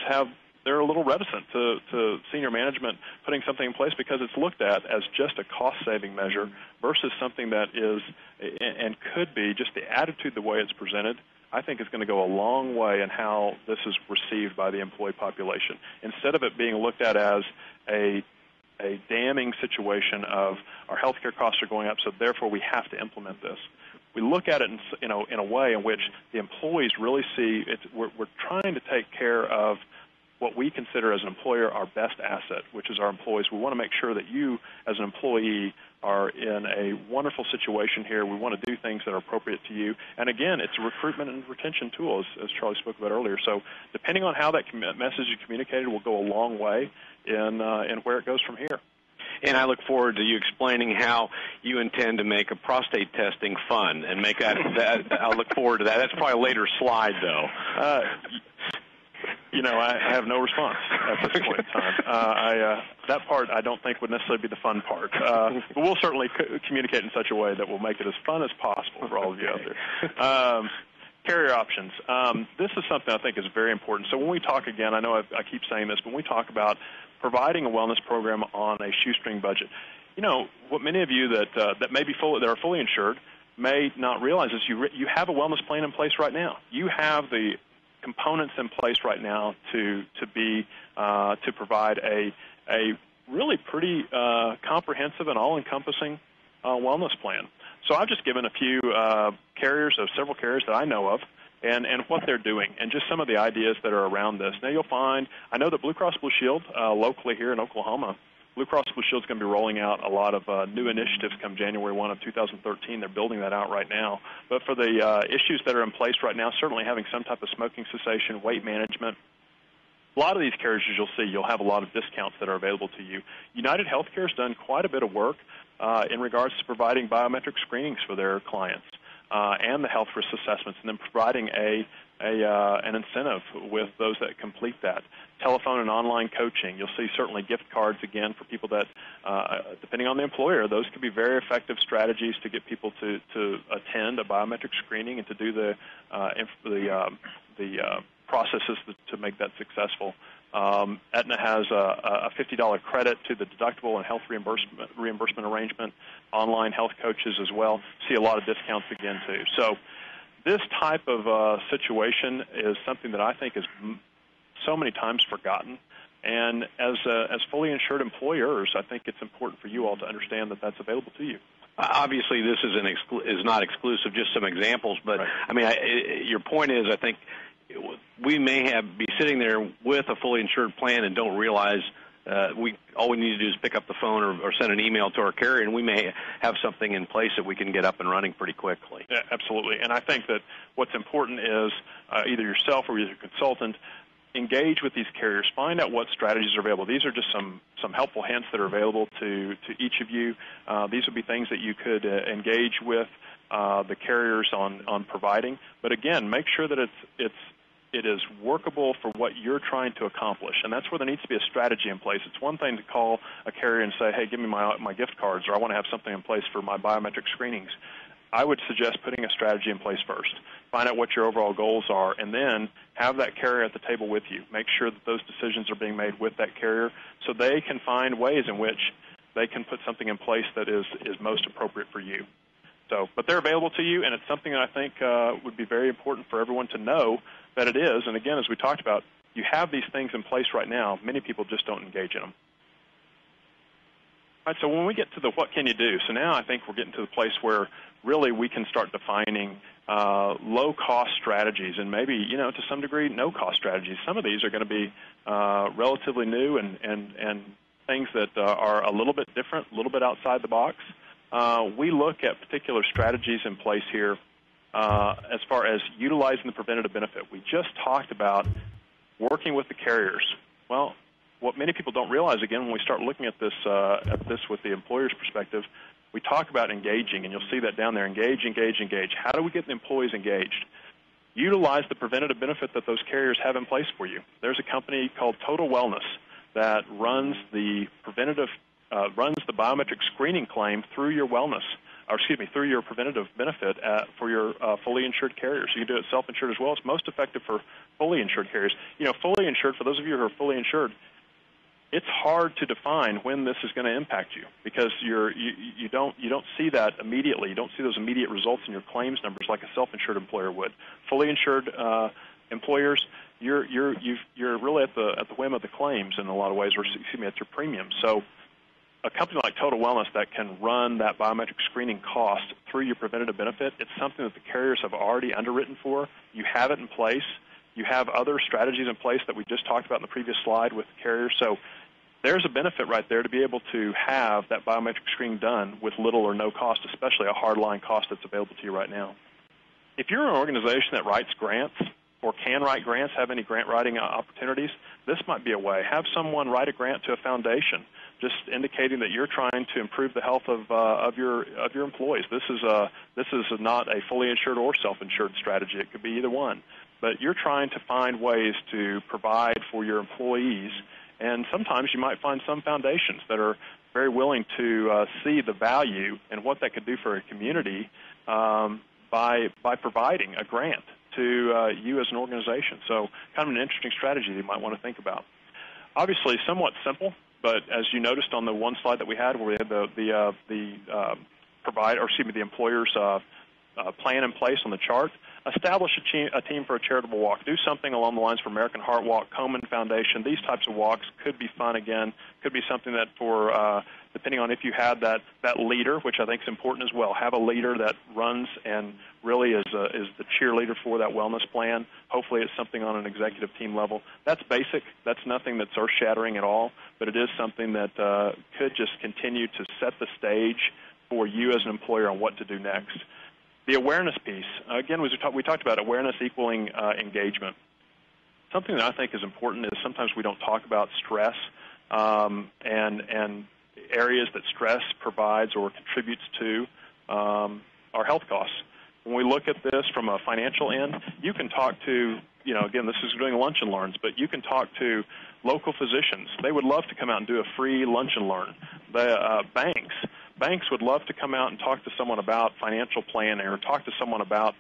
they're a little reticent to senior management putting something in place because it's looked at as just a cost-saving measure versus something that is and could be just the attitude, the way it's presented, I think is going to go a long way in how this is received by the employee population. Instead of it being looked at as a damning situation of our health care costs are going up, so therefore we have to implement this. We look at it in a way in which the employees really see we're trying to take care of what we consider as an employer our best asset, which is our employees. We want to make sure that you, as an employee, are in a wonderful situation here. We want to do things that are appropriate to you. And again, it's a recruitment and retention tool, as Charlie spoke about earlier. So depending on how that message is communicated will go a long way in where it goes from here. And I look forward to you explaining how you intend to make a prostate testing fun and make that I'll look forward to that. That's probably a later slide, though. I have no response at this point in time. That part I don't think would necessarily be the fun part. But we'll certainly communicate in such a way that will make it as fun as possible for all of you out there. Carrier options. This is something I think is very important. So when we talk again, I know I keep saying this, but when we talk about providing a wellness program on a shoestring budget, what many of you that are fully insured may not realize is you have a wellness plan in place right now. You have the components in place right now to provide a really pretty comprehensive and all-encompassing wellness plan. So I've just given a few several carriers that I know of, and what they're doing, and just some of the ideas that are around this. Now you'll find, I know that Blue Cross Blue Shield locally here in Oklahoma, Blue Cross Blue Shield is going to be rolling out a lot of new initiatives come January 1 of 2013. They're building that out right now. But for the issues that are in place right now, certainly having some type of smoking cessation, weight management, a lot of these carriers, you'll see, you'll have a lot of discounts that are available to you. United Healthcare has done quite a bit of work in regards to providing biometric screenings for their clients and the health risk assessments, and then providing an incentive with those that complete that. Telephone and online coaching. You'll see certainly gift cards, again, for people that, depending on the employer, those could be very effective strategies to get people to attend a biometric screening and to do the processes to make that successful. Aetna has a $50 credit to the deductible and health reimbursement arrangement. Online health coaches as well. See a lot of discounts again, too. So this type of situation is something that I think is so many times forgotten. And as fully insured employers, I think it's important for you all to understand that that's available to you. Obviously, this is not exclusive, just some examples. But, right. I mean, your point is, I think, we may be sitting there with a fully insured plan and don't realize all we need to do is pick up the phone or send an email to our carrier, and we may have something in place that we can get up and running pretty quickly. Yeah, absolutely. And I think that what's important is either yourself or your consultant, engage with these carriers. Find out what strategies are available. These are just some helpful hints that are available to each of you. These would be things that you could engage with the carriers on providing. But again, make sure that it is workable for what you're trying to accomplish, and that's where there needs to be a strategy in place. It's one thing to call a carrier and say, hey, give me my gift cards, or I want to have something in place for my biometric screenings. I would suggest putting a strategy in place first. Find out what your overall goals are, and then have that carrier at the table with you. Make sure that those decisions are being made with that carrier so they can find ways in which they can put something in place that is most appropriate for you. So, but they're available to you, and it's something that I think would be very important for everyone to know that it is. And again, as we talked about, you have these things in place right now. Many people just don't engage in them. All right, so when we get to the what can you do, so now I think we're getting to the place where really we can start defining low-cost strategies and maybe, to some degree, no-cost strategies. Some of these are going to be relatively new and things that are a little bit different, a little bit outside the box. We look at particular strategies in place here as far as utilizing the preventative benefit. We just talked about working with the carriers. Well, what many people don't realize, again, when we start looking at this with the employer's perspective, we talk about engaging, and you'll see that down there, engage. How do we get the employees engaged? Utilize the preventative benefit that those carriers have in place for you. There's a company called Total Wellness that runs the biometric screening claim through your through your preventative benefit for your fully insured carriers. You can do it self-insured as well. It's most effective for fully insured carriers. Fully insured, for those of you who are fully insured, it's hard to define when this is going to impact you because you don't see that immediately. You don't see those immediate results in your claims numbers like a self-insured employer would. Fully insured employers, you're really at the whim of the claims in a lot of ways, or at your premium. So a company like Total Wellness that can run that biometric screening cost through your preventative benefit, it's something that the carriers have already underwritten for. You have it in place. You have other strategies in place that we just talked about in the previous slide with the carriers. So there's a benefit right there to be able to have that biometric screening done with little or no cost, especially a hardline cost that's available to you right now. If you're an organization that writes grants or can write grants, have any grant writing opportunities, this might be a way. Have someone write a grant to a foundation, just indicating that you're trying to improve the health of your employees. This is not a fully insured or self-insured strategy. It could be either one. But you're trying to find ways to provide for your employees, and sometimes you might find some foundations that are very willing to see the value and what that could do for a community by providing a grant to you as an organization. So kind of an interesting strategy that you might want to think about. Obviously, somewhat simple, But as you noticed on the one slide that we had, where we had the employer's plan in place on the chart, establish a team for a charitable walk. Do something along the lines for American Heart Walk, Komen Foundation. These types of walks could be fun again. Could be something that for depending on if you had that leader, which I think is important as well. Have a leader that runs and really is the cheerleader for that wellness plan. Hopefully it's something on an executive team level. That's basic. That's nothing that's earth-shattering at all, but it is something that could just continue to set the stage for you as an employer on what to do next. The awareness piece, again, we talked about awareness equaling engagement. Something that I think is important is sometimes we don't talk about stress and areas that stress provides or contributes to our health costs. When we look at this from a financial end, you can talk to, again, this is doing lunch and learns, but you can talk to local physicians. They would love to come out and do a free lunch and learn. The banks would love to come out and talk to someone about financial planning or talk to someone about,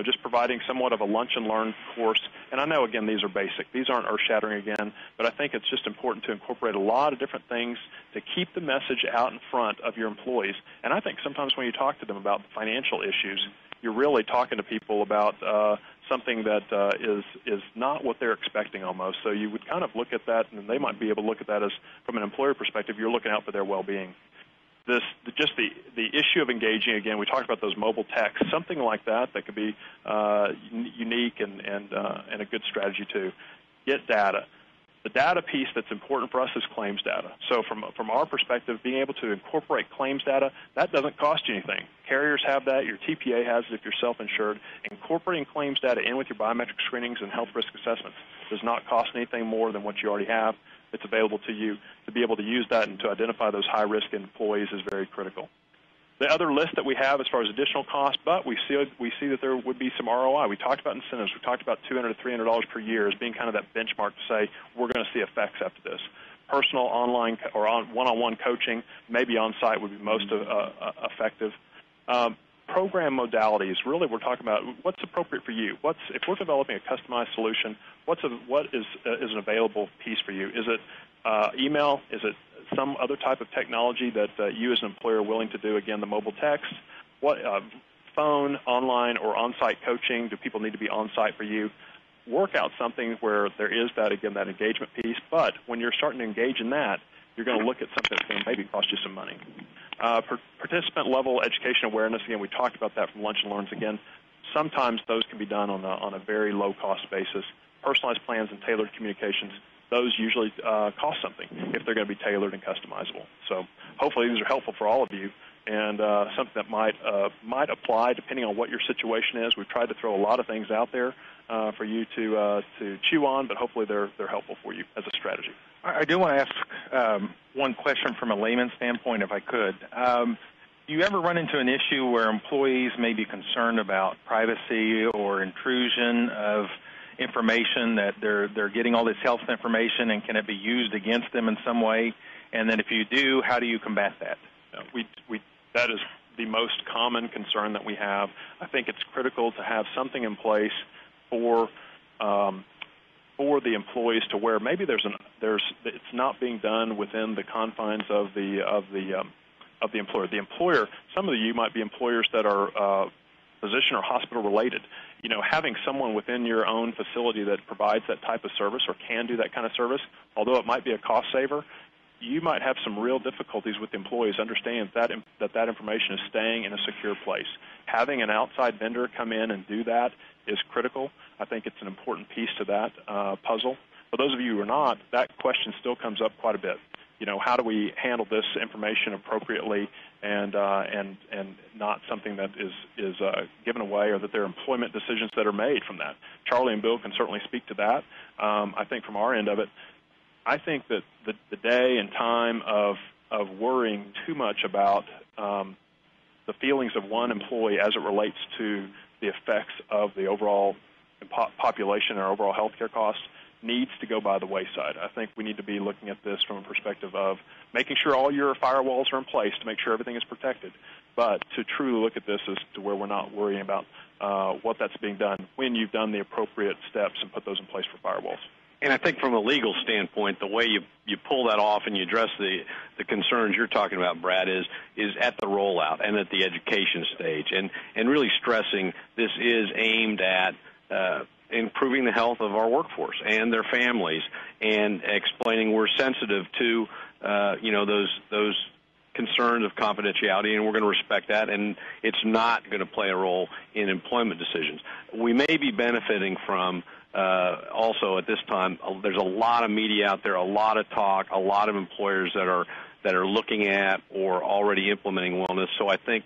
just providing somewhat of a lunch and learn course. And I know, again, these are basic. These aren't earth-shattering again, but I think it's just important to incorporate a lot of different things to keep the message out in front of your employees. And I think sometimes when you talk to them about the financial issues, you're really talking to people about something that is not what they're expecting almost. So you would kind of look at that, and they might be able to look at that as, from an employer perspective, you're looking out for their well-being. The issue of engaging, again, we talked about those mobile texts, something like that could be unique and a good strategy too. Get data. The data piece that's important for us is claims data. So from our perspective, being able to incorporate claims data, that doesn't cost you anything. Carriers have that. Your TPA has it if you're self-insured. Incorporating claims data in with your biometric screenings and health risk assessments does not cost anything more than what you already have. It's available to you. To be able to use that and to identify those high-risk employees is very critical. The other list that we have as far as additional costs, but we see that there would be some ROI. We talked about incentives. We talked about $200 to $300 per year as being kind of that benchmark to say we're going to see effects after this. Personal online or one-on-one coaching, maybe on-site would be most effective. Program modalities, really we're talking about what's appropriate for you. If we're developing a customized solution, what is an available piece for you? Is it email? Is it some other type of technology that you as an employer are willing to do? Again, the mobile text. What phone, online, or on-site coaching? Do people need to be on-site for you? Work out something where there is that engagement piece. But when you're starting to engage in that, you're going to look at something that's going to maybe cost you some money. Participant-level education awareness, again, we talked about that from Lunch and Learns. Again, sometimes those can be done on a very low-cost basis. Personalized plans and tailored communications, those usually cost something if they're going to be tailored and customizable. So hopefully these are helpful for all of you and something that might apply depending on what your situation is. We've tried to throw a lot of things out there for you to chew on, but hopefully they're helpful for you as a strategy. I do want to ask one question from a layman's standpoint, if I could. Do you ever run into an issue where employees may be concerned about privacy or intrusion of information, that they're getting all this health information, and can it be used against them in some way? And then if you do, how do you combat that? That is the most common concern that we have. I think it's critical to have something in place for the employees to where maybe it's not being done within the confines of the employer. The employer, some of you might be employers that are physician or hospital related. Having someone within your own facility that provides that type of service or can do that kind of service, although it might be a cost saver, you might have some real difficulties with employees understanding that information is staying in a secure place. Having an outside vendor come in and do that is critical. I think it's an important piece to that puzzle. For those of you who are not, that question still comes up quite a bit. How do we handle this information appropriately and not something that is given away, or that there are employment decisions that are made from that? Charlie and Bill can certainly speak to that. I think from our end of it, I think that the day and time of worrying too much about the feelings of one employee as it relates to the effects of the overall population or overall healthcare costs needs to go by the wayside. I think we need to be looking at this from a perspective of making sure all your firewalls are in place to make sure everything is protected, but to truly look at this as to where we're not worrying about what that's being done when you've done the appropriate steps and put those in place for firewalls. And I think from a legal standpoint, the way you pull that off and you address the concerns you're talking about, Brad, is at the rollout and at the education stage, and really stressing this is aimed at improving the health of our workforce and their families, and explaining we're sensitive to those concerns of confidentiality, and we're going to respect that, and it's not going to play a role in employment decisions. We may be benefiting from also at this time, there's a lot of media out there, a lot of talk, a lot of employers that are looking at or already implementing wellness. So I think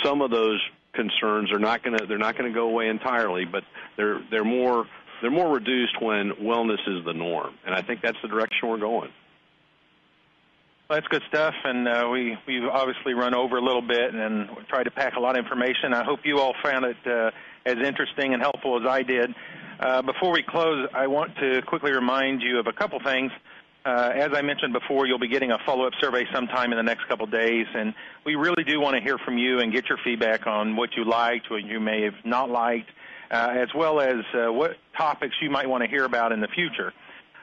some of those concerns are not going to go away entirely, but they're more reduced when wellness is the norm, and I think that's the direction we're going. Well, that's good stuff, and we've obviously run over a little bit and tried to pack a lot of information. I hope you all found it as interesting and helpful as I did. Before we close, I want to quickly remind you of a couple things. As I mentioned before, you'll be getting a follow-up survey sometime in the next couple days, and we really do want to hear from you and get your feedback on what you liked, what you may have not liked, as well as what topics you might want to hear about in the future.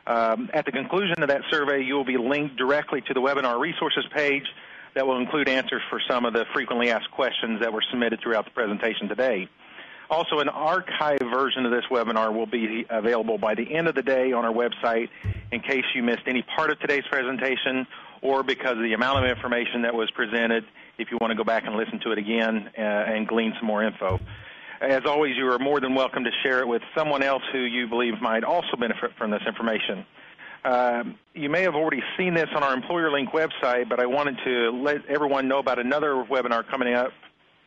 At the conclusion of that survey, you will be linked directly to the webinar resources page that will include answers for some of the frequently asked questions that were submitted throughout the presentation today. Also, an archived version of this webinar will be available by the end of the day on our website in case you missed any part of today's presentation, or because of the amount of information that was presented, if you want to go back and listen to it again and glean some more info. As always, you are more than welcome to share it with someone else who you believe might also benefit from this information. You may have already seen this on our Employer Link website, but I wanted to let everyone know about another webinar coming up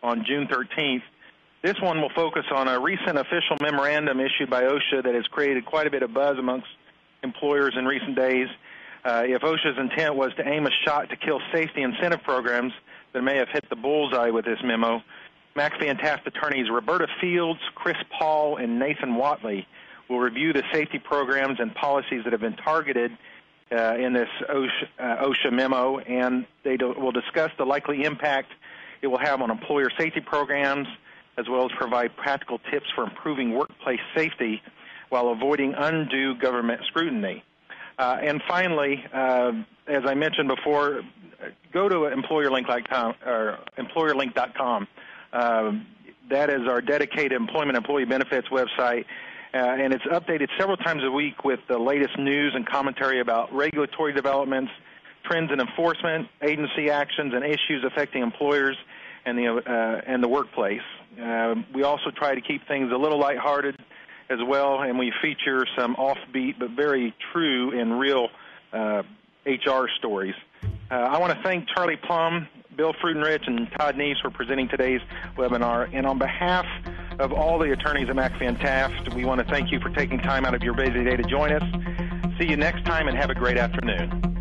on June 13th. This one will focus on a recent official memorandum issued by OSHA that has created quite a bit of buzz amongst employers in recent days. If OSHA's intent was to aim a shot to kill safety incentive programs, that may have hit the bullseye with this memo. McAfee Taft attorneys Roberta Fields, Chris Paul, and Nathan Watley will review the safety programs and policies that have been targeted in this OSHA memo, and they will discuss the likely impact it will have on employer safety programs, as well as provide practical tips for improving workplace safety while avoiding undue government scrutiny. And finally, as I mentioned before, go to employerlink.com. That is our dedicated employment employee benefits website, and it's updated several times a week with the latest news and commentary about regulatory developments, trends in enforcement, agency actions, and issues affecting employers and the workplace. We also try to keep things a little lighthearted as well, and we feature some offbeat but very true and real HR stories. I want to thank Charlie Plumb, Bill Freudenrich, and Todd Neaves for presenting today's webinar. And on behalf of all the attorneys at McAfee Taft, we want to thank you for taking time out of your busy day to join us. See you next time, and have a great afternoon.